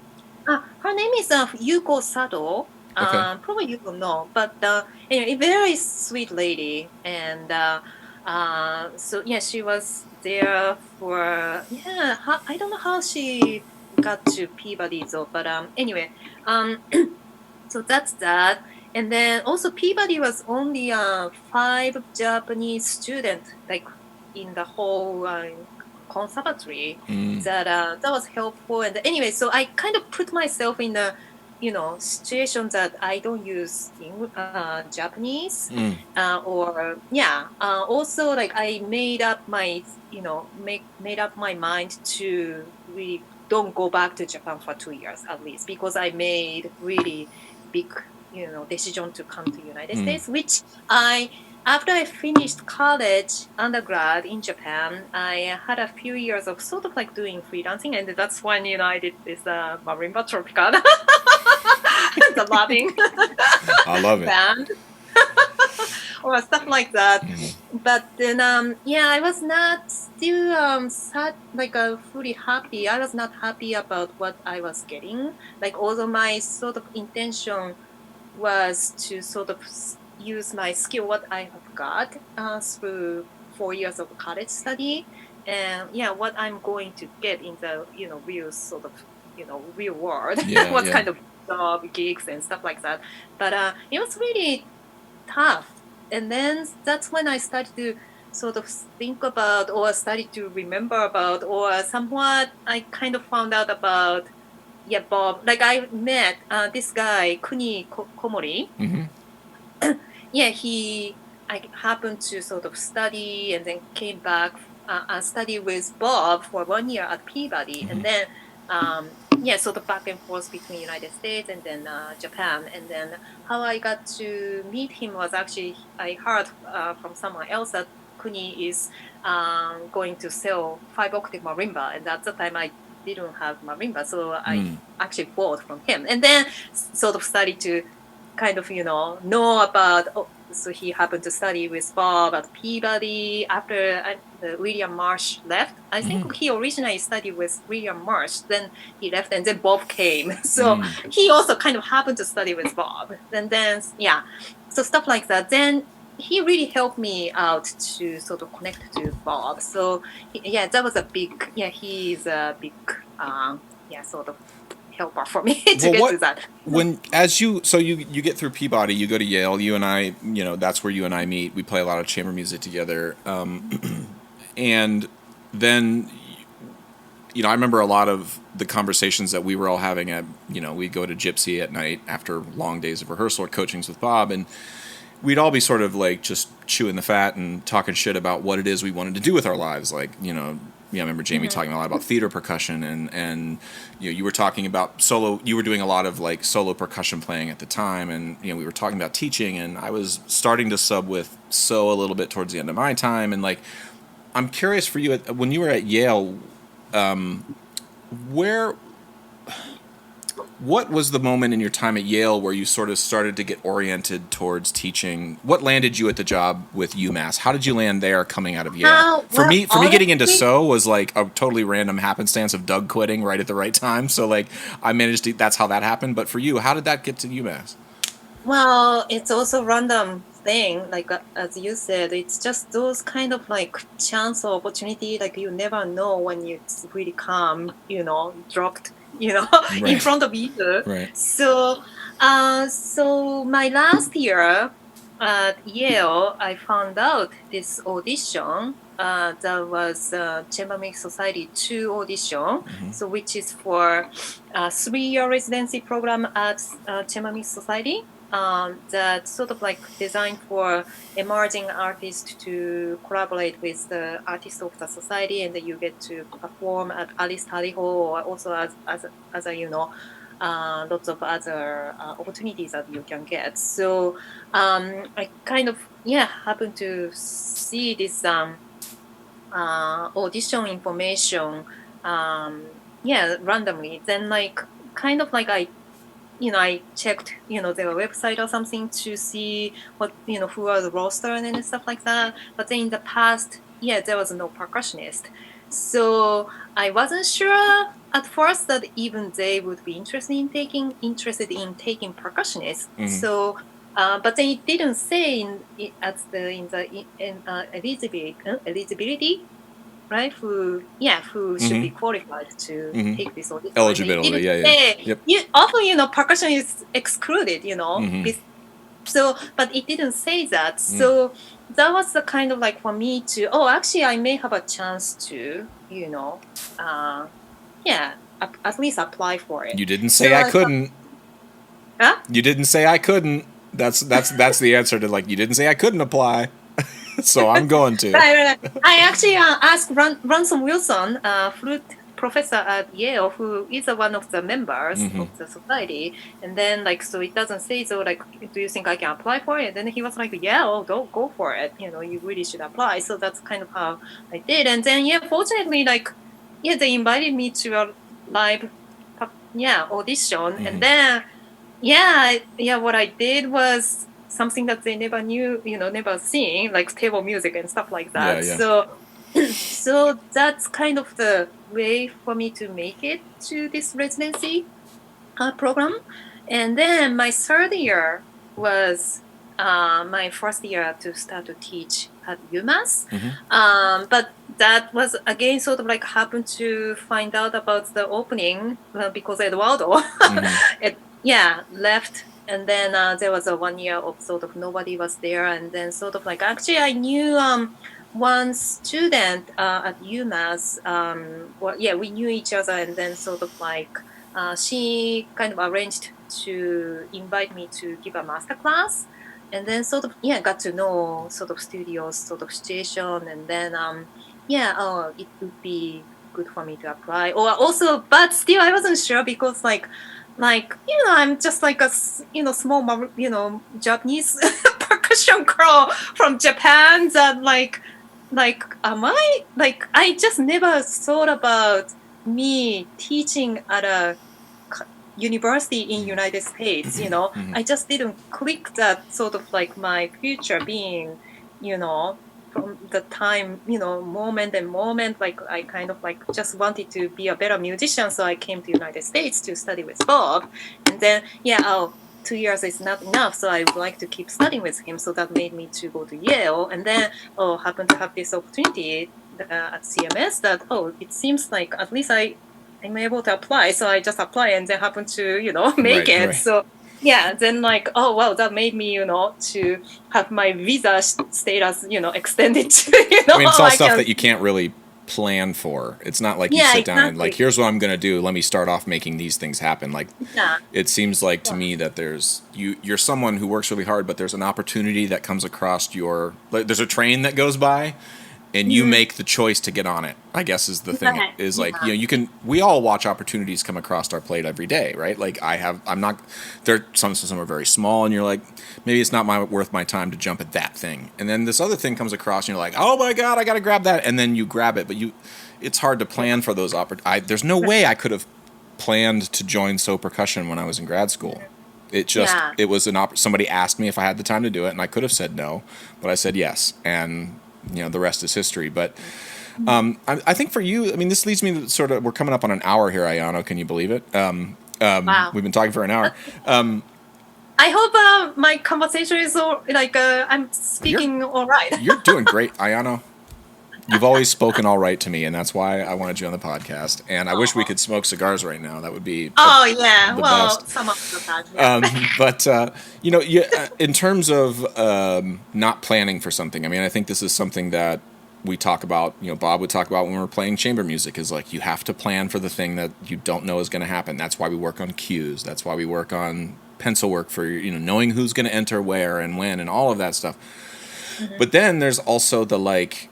[SPEAKER 2] Her name is Yuko Sato. Okay. Probably you don't know, but anyway, a very sweet lady. And she was there for, I don't know how she got to Peabody though, but anyway, so that's that. And then also Peabody was only 5 Japanese students, like in the whole conservatory. That was helpful. And anyway, so I kind of put myself in the situation that I don't use Japanese, also like I made up my made up my mind to really don't go back to Japan for 2 years at least, because I made really big, decision to come to United States, which after I finished college, undergrad in Japan, I had a few years of sort of like doing freelancing, and that's when, I did this Marimba Tropicana, the loving
[SPEAKER 1] I love it.
[SPEAKER 2] band. Or stuff like that. But then, I was not still fully happy. I was not happy about what I was getting. Like, although my sort of intention was to sort of use my skill, what I have got through 4 years of college study, and what I'm going to get in the real sort of real world, what kind of job, gigs, and stuff like that. But it was really tough. And then that's when I started to sort of think about, or started to remember about, or somewhat I kind of found out about, Bob. Like I met this guy, Kuni Komori. I happened to sort of study and then came back, study with Bob for 1 year at Peabody. And then, sort of back and forth between United States and then Japan. And then how I got to meet him was actually, I heard from someone else that Kuni is going to sell 5-octave marimba. And at the time I didn't have marimba, so I actually bought from him. And then sort of started to kind of, know about so he happened to study with Bob at Peabody after William Marsh left. I think he originally studied with William Marsh, then he left, and then Bob came. So he also kind of happened to study with Bob. And then, yeah, so stuff like that. Then he really helped me out to sort of connect to Bob. So, yeah, that was a big, yeah, he's a big, sort of helper for me to get to that.
[SPEAKER 1] So you get through Peabody, you go to Yale, you and I, that's where you and I meet. We play a lot of chamber music together. And then, I remember a lot of the conversations that we were all having at, we'd go to Gypsy at night after long days of rehearsal or coachings with Bob, and we'd all be sort of like just chewing the fat and talking shit about what it is we wanted to do with our lives. Like, I remember Jamie talking a lot about theater percussion, and you were talking about solo. You were doing a lot of like solo percussion playing at the time, and we were talking about teaching. And I was starting to sub with So a little bit towards the end of my time. And like, I'm curious for you, when you were at Yale, what was the moment in your time at Yale where you sort of started to get oriented towards teaching? What landed you at the job with UMass? How did you land there coming out of Yale? For me, getting into So was like a totally random happenstance of Doug quitting right at the right time. So like I managed to, that's how that happened. But for you, how did that get to UMass?
[SPEAKER 2] Well, it's also random thing. Like as you said, it's just those kind of like chance or opportunity. Like you never know when it's really come, dropped.
[SPEAKER 1] Right.
[SPEAKER 2] In front of you.
[SPEAKER 1] Right.
[SPEAKER 2] So my last year at Yale, I found out this audition that was Chamber Music Society 2 audition, so which is for a 3-year residency program at Chamber Music Society. That sort of like designed for emerging artists to collaborate with the artists of the society, and then you get to perform at Alice Study Hall, or also as lots of other opportunities that you can get. So I kind of happened to see this audition information randomly. Then like kind of like I checked, their website or something to see what, who are the roster and stuff like that. But then in the past, there was no percussionist. So I wasn't sure at first that even they would be interested in taking percussionists. So, but then it didn't say in eligibility. Right? Who should be qualified to take this audition?
[SPEAKER 1] Eligibility,
[SPEAKER 2] Yep. Often, percussion is excluded. So, but it didn't say that. So that was the kind of like for me to. Oh, actually, I may have a chance to. At least apply for it.
[SPEAKER 1] You didn't say I couldn't.
[SPEAKER 2] Huh?
[SPEAKER 1] You didn't say I couldn't. That's the answer to like. You didn't say I couldn't apply. So I'm going to.
[SPEAKER 2] Right. I actually asked Ransom Wilson, flute professor at Yale, who is one of the members of the society, and then like, so it doesn't say so like, do you think I can apply for it? And then he was like, go for it. You really should apply. So that's kind of how I did. And then fortunately, like, they invited me to a live, audition, and then what I did was something that they never knew, never seen, like table music and stuff like that. So that's kind of the way for me to make it to this residency program. And then my third year was my first year to start to teach at UMass. But that was again sort of like happened to find out about the opening because Eduardo left. And then there was a 1 year of sort of nobody was there. And then sort of like, actually I knew one student at UMass. We knew each other. And then sort of like she kind of arranged to invite me to give a master class. And then sort of, got to know sort of studio's sort of situation. And then, it would be good for me to apply. Or also, but still I wasn't sure because like, I'm just like a, small, Japanese percussion girl from Japan that like, am I, like, I just never thought about me teaching at a, university in United States, you know, I just didn't click that sort of like my future being, you know, from the time, you know, moment, like I kind of like just wanted to be a better musician. So I came to United States to study with Bob. And then, 2 years is not enough. So I would like to keep studying with him. So that made me to go to Yale. And then, happened to have this opportunity at CMS that, it seems like at least I'm able to apply. So I just apply and then happen to, you know, make it. Right. So yeah, then like, oh, wow, that made me, you know, to have my visa status, you know, extended to, you know.
[SPEAKER 1] I mean, it's all stuff that you can't really plan for. It's not like you sit down and like, here's what I'm going to do. Let me start off making these things happen. Like, it seems like to me that you're someone who works really hard, but there's an opportunity that comes across there's a train that goes by, and you make the choice to get on it, I guess is the thing. Is like, you know, we all watch opportunities come across our plate every day, right? Like some are very small, and you're like, maybe it's not worth my time to jump at that thing. And then this other thing comes across, and you're like, oh my God, I got to grab that. And then you grab it, but it's hard to plan for those opportunities. There's no way I could have planned to join So Percussion when I was in grad school. It was somebody asked me if I had the time to do it, and I could have said no, but I said yes. And you know, the rest is history. But I think for you, I mean, this leads me to sort of, we're coming up on an hour here, Ayano. Can you believe it? Wow. We've been talking for an hour.
[SPEAKER 2] I hope my conversation is I'm speaking all right.
[SPEAKER 1] You're doing great, Ayano. You've always spoken all right to me, and that's why I wanted you on the podcast. And I wish we could smoke cigars right now. That would be the best.
[SPEAKER 2] Some of the time. Yeah.
[SPEAKER 1] But you know, in terms of not planning for something, I mean, I think this is something that we talk about. You know, Bob would talk about when we're playing chamber music. Is like you have to plan for the thing that you don't know is going to happen. That's why we work on cues. That's why we work on pencil work for knowing who's going to enter where and when and all of that stuff. Mm-hmm. But then there's also the like.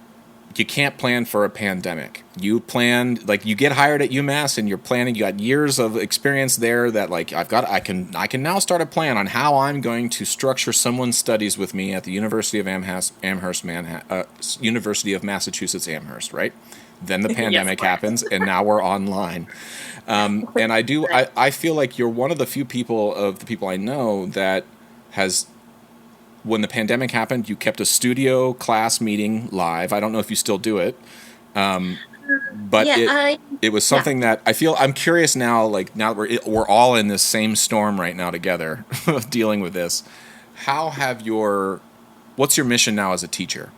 [SPEAKER 1] You can't plan for a pandemic. You planned, like you get hired at UMass and you're planning, you got years of experience there that like I can now start a plan on how I'm going to structure someone's studies with me at the University of University of Massachusetts Amherst, right? Then the pandemic happens and now we're online. And I feel like you're one of the few people I know that has, when the pandemic happened, you kept a studio class meeting live. I don't know if you still do it. But it was something that I feel, I'm curious now, like now that we're all in this same storm right now together dealing with this. What's your mission now as a teacher?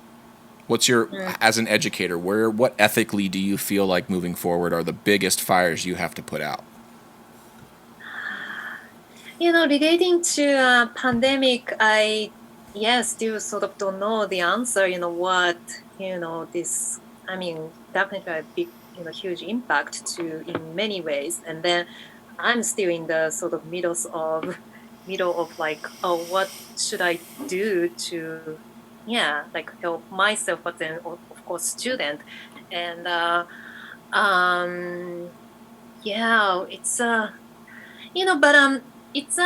[SPEAKER 1] As an educator, what ethically do you feel like moving forward are the biggest fires you have to put out?
[SPEAKER 2] Relating to pandemic, I still sort of don't know the answer, what, this, I mean, definitely a big, huge impact in many ways. And then I'm still in the sort of middle of like, what should I do to, help myself, but then of course student. And, it's, it's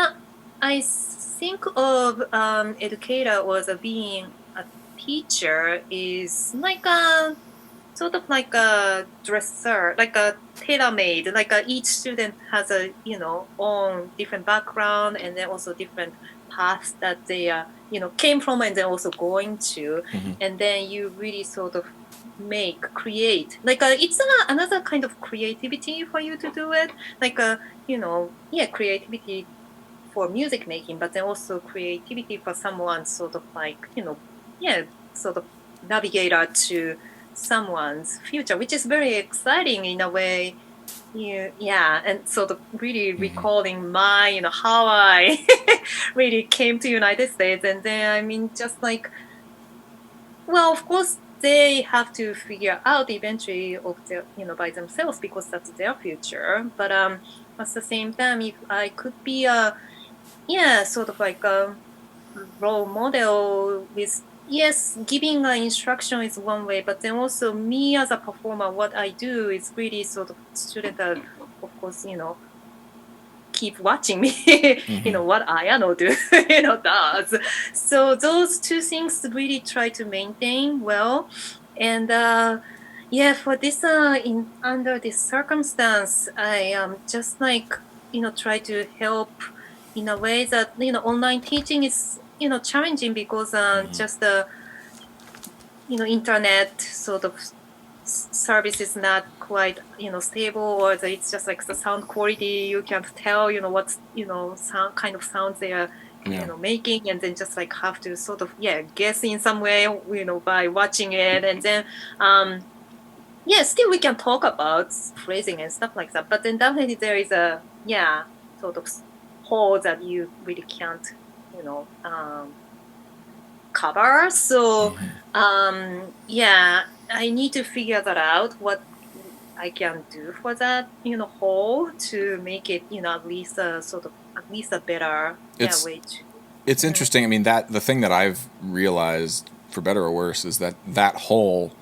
[SPEAKER 2] I think of educator or being a teacher is like a sort of like a dresser, like a tailor-made, like each student has a own different background and then also different paths that they came from and then also going to, and then you really sort of create like it's another kind of creativity for you to do it, like creativity for music making, but then also creativity for someone sort of like, sort of navigator to someone's future, which is very exciting in a way. And sort of really recalling my, how I really came to United States. And then, I mean, just like, well, of course, they have to figure out eventually of their, by themselves because that's their future. But at the same time, if I could be sort of like a role model with, giving an instruction is one way, but then also me as a performer, what I do is really sort of student that, of course, keep watching me, what Ayano does. So those two things really try to maintain well. And for this, under this circumstance, I just like, try to help in a way that, online teaching is, challenging because just the, internet sort of service is not quite, stable, or it's just like the sound quality, you can't tell, what's, sound kind of sounds they are,
[SPEAKER 1] Yeah.
[SPEAKER 2] making, and then just like have to sort of, guess in some way, by watching it. And then, still we can talk about phrasing and stuff like that, but then definitely there is a, sort of hole that you really can't, you know, cover. So, I need to figure that out, what I can do for that, hole to make it, at least a sort of, at least a better,
[SPEAKER 1] It's
[SPEAKER 2] way to.
[SPEAKER 1] it's interesting. I mean, that the thing that I've realized, for better or worse, is that that hole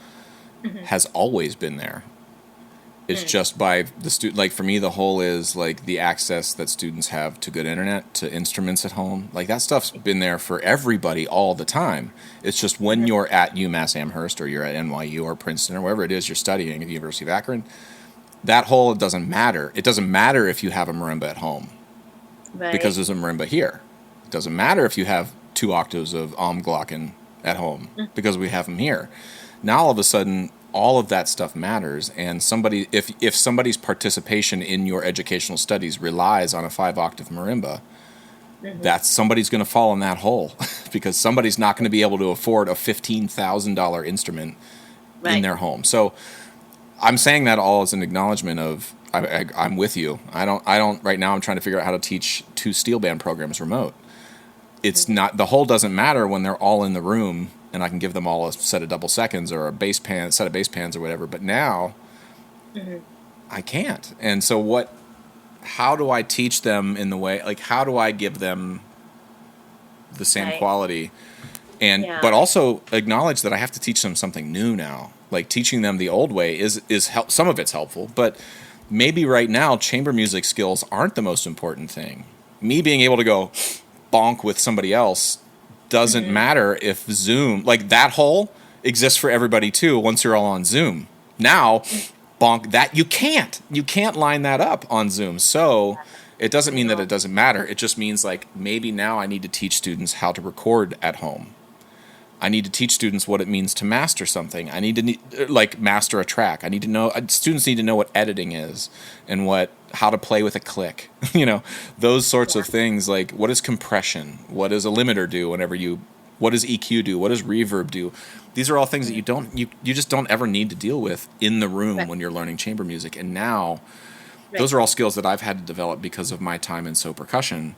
[SPEAKER 2] Mhm.
[SPEAKER 1] has always been there. It's
[SPEAKER 2] Mm.
[SPEAKER 1] just by the student. Like for me, the whole is like the access that students have to good internet, to instruments at home. Like that stuff's been there for everybody all the time. It's just when you're at UMass Amherst or you're at NYU or Princeton or wherever it is you're studying at the University of Akron, that whole, it doesn't matter. It doesn't matter if you have a marimba at home because
[SPEAKER 2] Right.
[SPEAKER 1] there's a marimba here. It doesn't matter if you have 2 octaves of Glocken at home
[SPEAKER 2] Mm.
[SPEAKER 1] because we have them here. Now all of a sudden, all of that stuff matters, and somebody, if somebody's participation in your educational studies relies on a 5 octave marimba, that's somebody's going to fall in that hole because somebody's not going to be able to afford a $15,000 instrument in
[SPEAKER 2] Right.
[SPEAKER 1] their home. So I'm saying that all as an acknowledgement of I'm with you. I don't right now. I'm trying to figure out how to teach 2 steel band programs remote. It's not, the whole doesn't matter when they're all in the room and I can give them all a set of double seconds or a set of bass pans or whatever. But now
[SPEAKER 2] Mhm.
[SPEAKER 1] I can't. And so what? How do I teach them in the way? Like how do I give them the same
[SPEAKER 2] Right.
[SPEAKER 1] quality? And
[SPEAKER 2] Yeah.
[SPEAKER 1] but also acknowledge that I have to teach them something new now. Like teaching them the old way is help. Some of it's helpful, but maybe right now chamber music skills aren't the most important thing. Me being able to go bonk with somebody else doesn't
[SPEAKER 2] Mhm.
[SPEAKER 1] matter if Zoom, like that hole exists for everybody too once you're all on Zoom. Now, bonk that you can't line that up on Zoom. So it doesn't
[SPEAKER 2] I
[SPEAKER 1] mean that
[SPEAKER 2] know.
[SPEAKER 1] it doesn't matter. It just means like maybe now I need to teach students how to record at home. I need to teach students what it means to master something. I need to like master a track. I need to know students need to know what editing is and what how to play with a click. Those sorts of
[SPEAKER 2] Yeah.
[SPEAKER 1] things like what is compression? What does a limiter do whenever you what does EQ do? What does reverb do? These are all things that
[SPEAKER 2] Mhm.
[SPEAKER 1] you just don't ever need to deal with in the room
[SPEAKER 2] Right.
[SPEAKER 1] when you're learning chamber music. And now those
[SPEAKER 2] Right.
[SPEAKER 1] are all skills that I've had to develop because of my time in percussion,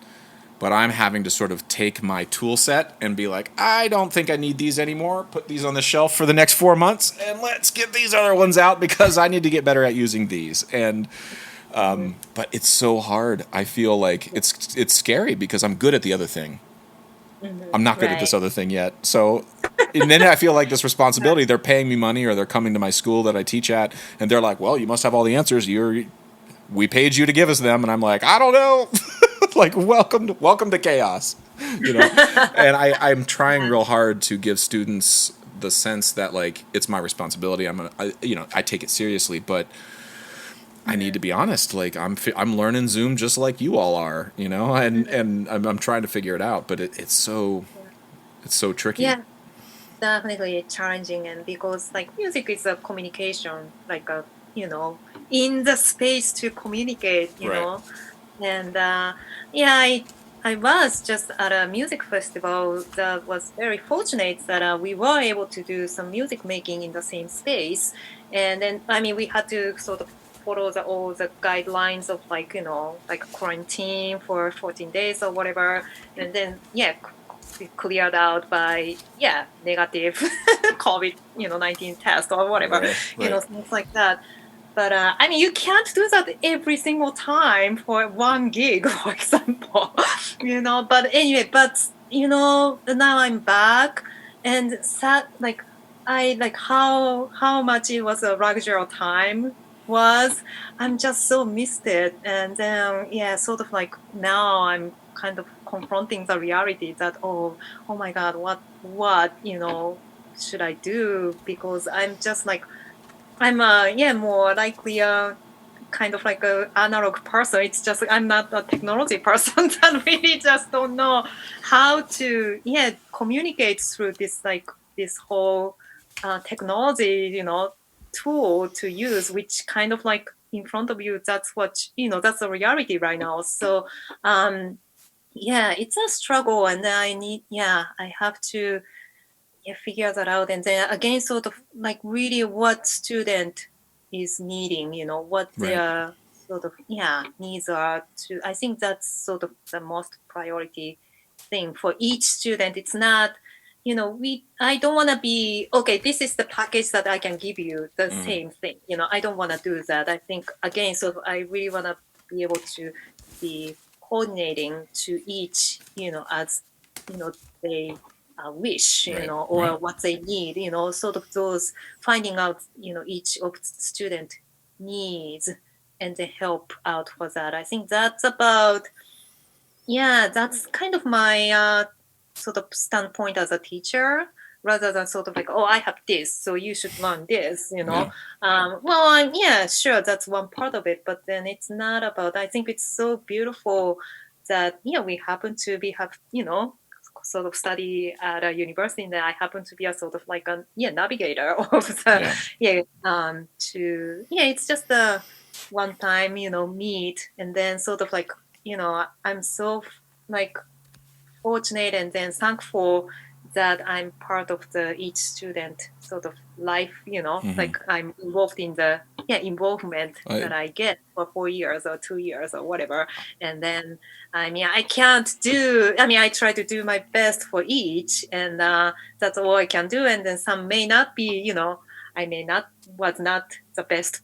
[SPEAKER 1] but I'm having to sort of take my tool set and be like, I don't think I need these anymore. Put these on the shelf for the next 4 months, and let's get these other ones out because I need to get better at using these. And
[SPEAKER 2] Mhm.
[SPEAKER 1] but it's so hard. I feel like it's scary because I'm good at the other thing. I'm not good at this
[SPEAKER 2] Right.
[SPEAKER 1] other thing yet. So. And then I feel like this responsibility. They're paying me money, or they're coming to my school that I teach at, and they're like, "Well, you must have all the answers. We paid you to give us them." And I'm like, "I don't know." Like welcome to chaos, you know. And I'm trying real hard to give students the sense that like it's my responsibility. I take it seriously, but I need to be honest. Like I'm learning Zoom just like you all are, and I'm trying to figure it out, but it's so tricky.
[SPEAKER 2] Yeah, definitely challenging, and because like music is a communication, like a, in the space to communicate,
[SPEAKER 1] Right.
[SPEAKER 2] and yeah, I was just at a music festival that was very fortunate that we were able to do some music making in the same space, and then I mean we had to sort of follow all the guidelines of like like quarantine for 14 days or whatever, and then cleared out by negative COVID 19 test or whatever,
[SPEAKER 1] Right. Right.
[SPEAKER 2] things like that. But I mean, you can't do that every single time for one gig, for example, But anyway, now I'm back, and like I like how much it was a luxury time was. I'm just so missed it, and then sort of like now I'm kind of confronting the reality that oh my God, what should I do, because I'm just like I'm more likely kind of like a analog person. It's just I'm not a technology person that really just don't know how to communicate through this like this whole technology, tool to use, which kind of like in front of you. That's what that's the reality right now. So it's a struggle, and then I have to figure that out, and then again, sort of like really what student is needing, what
[SPEAKER 1] Right.
[SPEAKER 2] their sort of needs are. To I think that's sort of the most priority thing for each student. It's not, I don't want to be okay. This is the package that I can give you the same thing. I don't want to do that. I think again, so I really want to be able to be coordinating to each, as they wish,
[SPEAKER 1] Right.
[SPEAKER 2] or
[SPEAKER 1] Right.
[SPEAKER 2] what they need, sort of those finding out, each of the student needs and then help out for that. I think that's about, that's kind of my sort of standpoint as a teacher, rather than sort of like, oh, I have this, so you should learn this,
[SPEAKER 1] Yeah.
[SPEAKER 2] Well, sure, that's one part of it, but then it's not about, I think it's so beautiful that, we happen to have, sort of study at a university, and I happen to be a sort of like a navigator of the
[SPEAKER 1] Yeah.
[SPEAKER 2] it's just a one time meet, and then sort of like I'm so like fortunate and then thankful that I'm part of the each student sort of life, like I'm involved in the involvement that I get for 4 years or 2 years or whatever. And then I can't do, I try to do my best for each, and that's all I can do. And then some may not be, I may not was not the best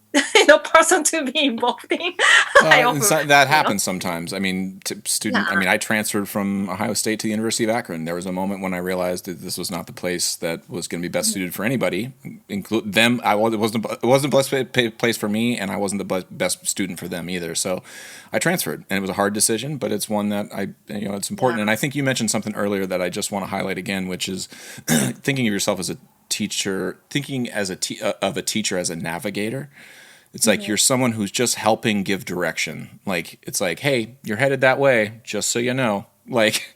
[SPEAKER 2] person to be involved in. I
[SPEAKER 1] And
[SPEAKER 2] often,
[SPEAKER 1] that happens sometimes. I mean,
[SPEAKER 2] yeah.
[SPEAKER 1] I transferred from Ohio State to the University of Akron. There was a moment when I realized that this was not the place that was going to be best suited for anybody, include them. It wasn't the best place for me, and I wasn't the best student for them either. So, I transferred, and it was a hard decision, but it's one that it's important. And I think you mentioned something earlier that I just want to highlight again, which is thinking of yourself as a teacher, thinking of a teacher as a navigator. It's like you're someone who's just helping give direction. Like it's like, hey, you're headed that way, just so you know. Like,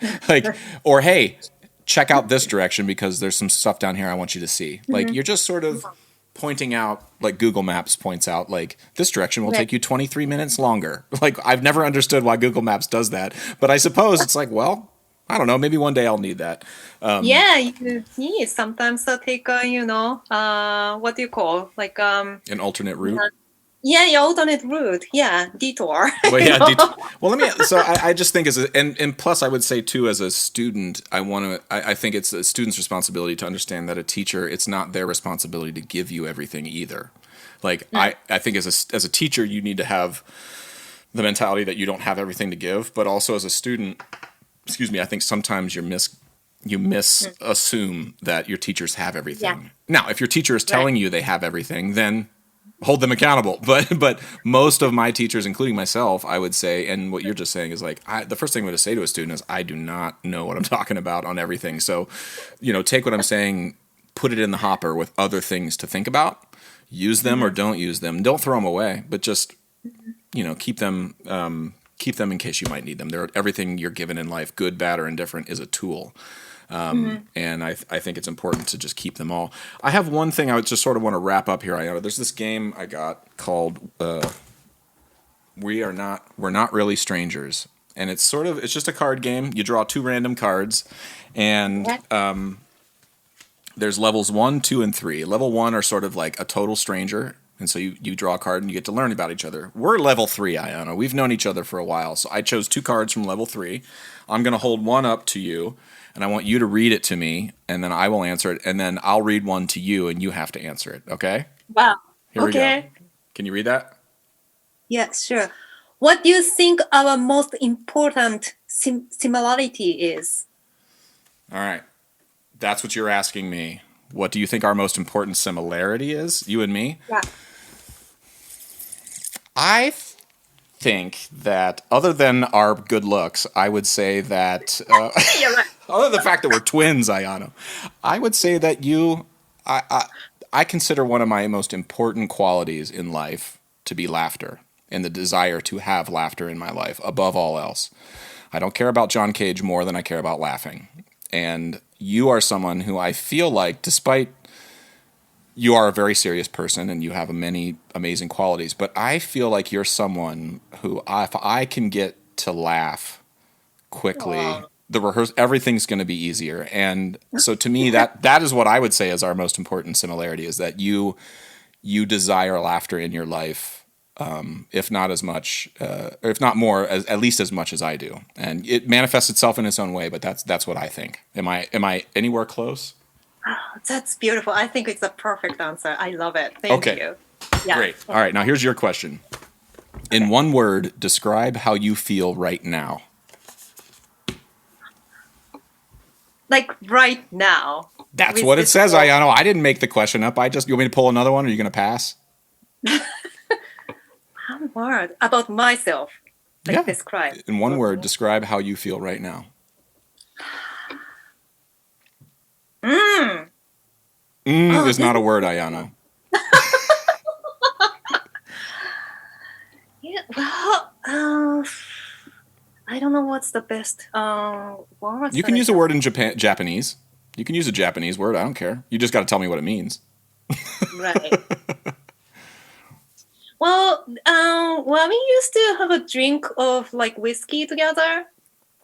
[SPEAKER 1] or hey, check out this direction because there's some stuff down here I want you to see. Like you're just sort of pointing out, like Google Maps points out, like this direction will take you 23 minutes longer. Like I've never understood why Google Maps does that, but I suppose it's like, well, I don't know. Maybe one day I'll need that.
[SPEAKER 2] You need sometimes take a, what do you call like
[SPEAKER 1] An alternate route.
[SPEAKER 2] your alternate route, detour.
[SPEAKER 1] Well, yeah. Well, let me. So I just think and plus I would say too, as a student, I think it's a student's responsibility to understand that a teacher, it's not their responsibility to give you everything either. Like I think as a teacher, you need to have the mentality that you don't have everything to give, but also as a student, excuse me, I think sometimes you assume that your teachers have everything.
[SPEAKER 2] Yeah.
[SPEAKER 1] Now, if your teacher is telling you they have everything, then hold them accountable. But most of my teachers, including myself, I would say, and what you're just saying is like, the first thing I'm going to say to a student is, I do not know what I'm talking about on everything. So, take what I'm saying, put it in the hopper with other things to think about, use them or don't use them. Don't throw them away, but just, keep them in case you might need them. Everything you're given in life, good, bad, or indifferent, is a tool. And I think it's important to just keep them all. I have one thing I would just sort of want to wrap up here. There's this game I got called We're Not Really Strangers, and it's just a card game. You draw two random cards, and there's levels 1, 2, and 3. Level 1 are sort of like a total stranger. And so you draw a card and you get to learn about each other. We're level 3, Ayano. We've known each other for a while. So I chose 2 cards from level 3. I'm going to hold one up to you, and I want you to read it to me, and then I will answer it, and then I'll read one to you, and you have to answer it. Okay?
[SPEAKER 2] Wow.
[SPEAKER 1] Here we go. Can you read that?
[SPEAKER 2] Yeah, sure. What do you think our most important similarity is?
[SPEAKER 1] All right. That's what you're asking me. What do you think our most important similarity is? You and me?
[SPEAKER 2] Yeah.
[SPEAKER 1] I think that other than our good looks, I would say that
[SPEAKER 2] You're right.
[SPEAKER 1] other than the fact that we're twins, Ayano, I would say that I consider one of my most important qualities in life to be laughter. and the desire to have laughter in my life above all else. I don't care about John Cage more than I care about laughing. And you are someone who I feel like, despite you are a very serious person and you have many amazing qualities, but I feel like you're someone who, if I can get to laugh quickly, everything's going to be easier. And so to me, that is what I would say is our most important similarity, is that you desire laughter in your life, if not as much, or if not more, at least as much as I do. And it manifests itself in its own way, but that's what I think. Am I anywhere close?
[SPEAKER 2] That's beautiful. I think it's a perfect answer. I love it. Thank you. Yeah.
[SPEAKER 1] Great. All right, now here's your question. In one word, describe how you feel right now.
[SPEAKER 2] Like right now.
[SPEAKER 1] That's what it says, Ayano. I didn't make the question up. You want me to pull another one, or are you going to pass?
[SPEAKER 2] One word about myself. Like describe.
[SPEAKER 1] In one word, describe how you feel right now. Is not a word, Ayano.
[SPEAKER 2] Yeah, well, I don't know what's the best word.
[SPEAKER 1] You can use a word in Japanese. You can use a Japanese word. I don't care. You just got to tell me what it means.
[SPEAKER 2] Right. Well, we used to have a drink of like whiskey together.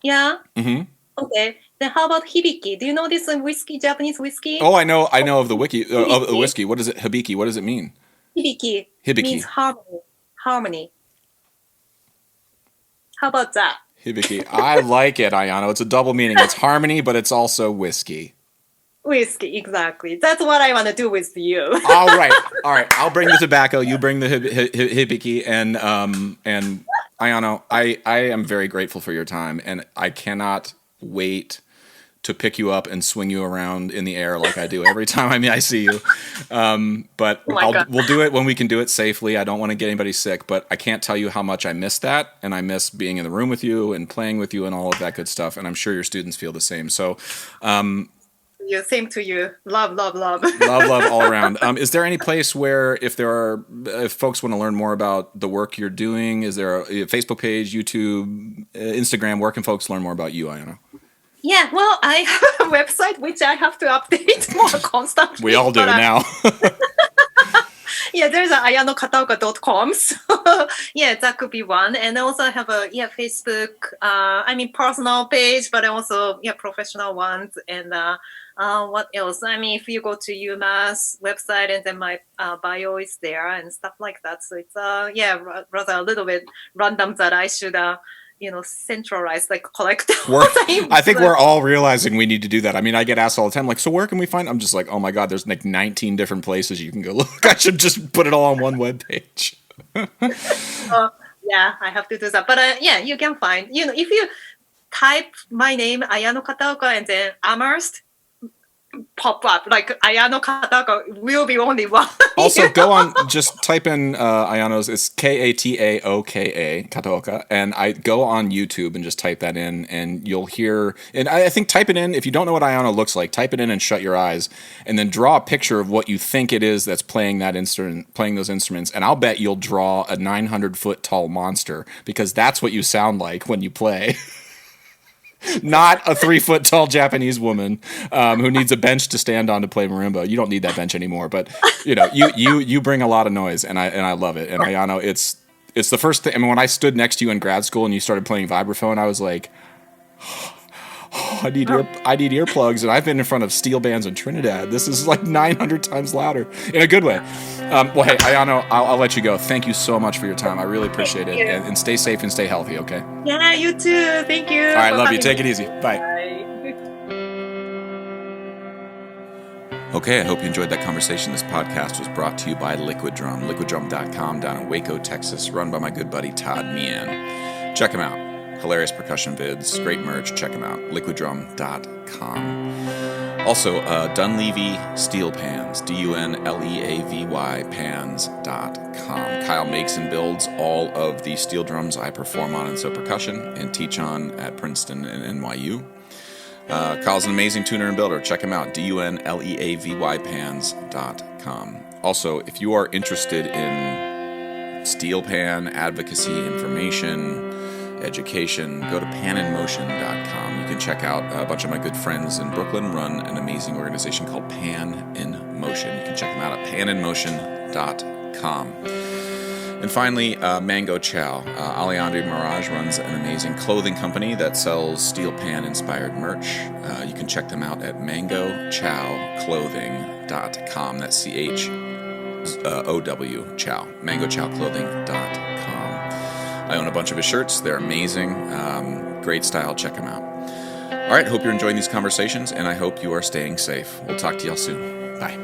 [SPEAKER 2] Yeah.
[SPEAKER 1] Mm-hmm.
[SPEAKER 2] Okay. Then how about hibiki? Do you know this whiskey, Japanese whiskey?
[SPEAKER 1] Oh, I know of the of the whiskey. What is it? Hibiki. What does it mean?
[SPEAKER 2] Hibiki means harmony. Harmony. How about that?
[SPEAKER 1] Hibiki. I like it, Ayano. It's a double meaning. It's harmony, but it's also whiskey.
[SPEAKER 2] Whiskey, exactly. That's what I want to do with you.
[SPEAKER 1] All right. I'll bring the tobacco. You bring the hibiki, and Ayano, I am very grateful for your time, and I cannot wait to pick you up and swing you around in the air like I do every time I see you. But we'll do it when we can do it safely. I don't want to get anybody sick, but I can't tell you how much I miss that, and I miss being in the room with you and playing with you and all of that good stuff, and I'm sure your students feel the same. So
[SPEAKER 2] yeah, same to you. Love.
[SPEAKER 1] love all around. Is there any place where if folks want to learn more about the work you're doing, is there a Facebook page, YouTube, Instagram? Where can folks learn more about you, Ayano?
[SPEAKER 2] Yeah, well, I have a website which I have to update more constantly.
[SPEAKER 1] We all do now.
[SPEAKER 2] Yeah, there's ayanokataoka.com. So yeah, that could be one. And also I have a Facebook, personal page, but also professional ones. And what else? I mean, if you go to UMass website, and then my bio is there and stuff like that. So it's rather a little bit random that I should centralized, like collect.
[SPEAKER 1] I think we're all realizing we need to do that. I mean, I get asked all the time, like, so where can we find? I'm just like, oh my god, there's like 19 different places you can go look. I should just put it all on one web page.
[SPEAKER 2] Yeah, I have to do that. But you can find. If you type my name Ayano Kataoka and then Amherst, pop up like Ayano Kataoka will be only one.
[SPEAKER 1] Also, go on, just type in Ayano's. It's Kataoka, Kataoka, and I go on YouTube and just type that in, and you'll hear. And I think type it in if you don't know what Ayano looks like. Type it in and shut your eyes, and then draw a picture of what you think it is that's playing that instrument, playing those instruments. And I'll bet you'll draw a 900-foot tall monster, because that's what you sound like when you play. Not a 3-foot tall Japanese woman who needs a bench to stand on to play marimba. You don't need that bench anymore, but you bring a lot of noise, and I love it. And Ayano, it's the first thing. I mean, when I stood next to you in grad school and you started playing vibraphone, I was like, I need earplugs, and I've been in front of steel bands in Trinidad. This is like 900 times louder in a good way. Well, hey, Ayano, I'll let you go. Thank you so much for your time. I really appreciate it. And stay safe and stay healthy, okay?
[SPEAKER 2] Yeah, you too. Thank you.
[SPEAKER 1] All right, love you. Take it easy. Bye. Okay, I hope you enjoyed that conversation. This podcast was brought to you by Liquid Drum, liquiddrum.com down in Waco, Texas, run by my good buddy Todd Meehan. Check him out. Hilarious percussion vids, great merch. Check them out. liquiddrum.com. Also, Dunleavy Steel Pans, DUNLEAVY pans.com. Kyle makes and builds all of the steel drums I perform on in So Percussion and teach on at Princeton and NYU. Kyle's an amazing tuner and builder. Check him out, DUNLEAVY pans.com. Also, if you are interested in steel pan advocacy information, education, go to paninmotion.com. You can check out a bunch of my good friends in Brooklyn run an amazing organization called Pan in Motion. You can check them out at paninmotion.com. And finally, Mango Chow. Alejandro Mirage runs an amazing clothing company that sells steel pan-inspired merch. You can check them out at mangochowclothing.com. That's CHOW, Chow. mangochowclothing.com. I own a bunch of his shirts. They're amazing. Great style. Check them out. All right, hope you're enjoying these conversations, and I hope you are staying safe. We'll talk to y'all soon. Bye.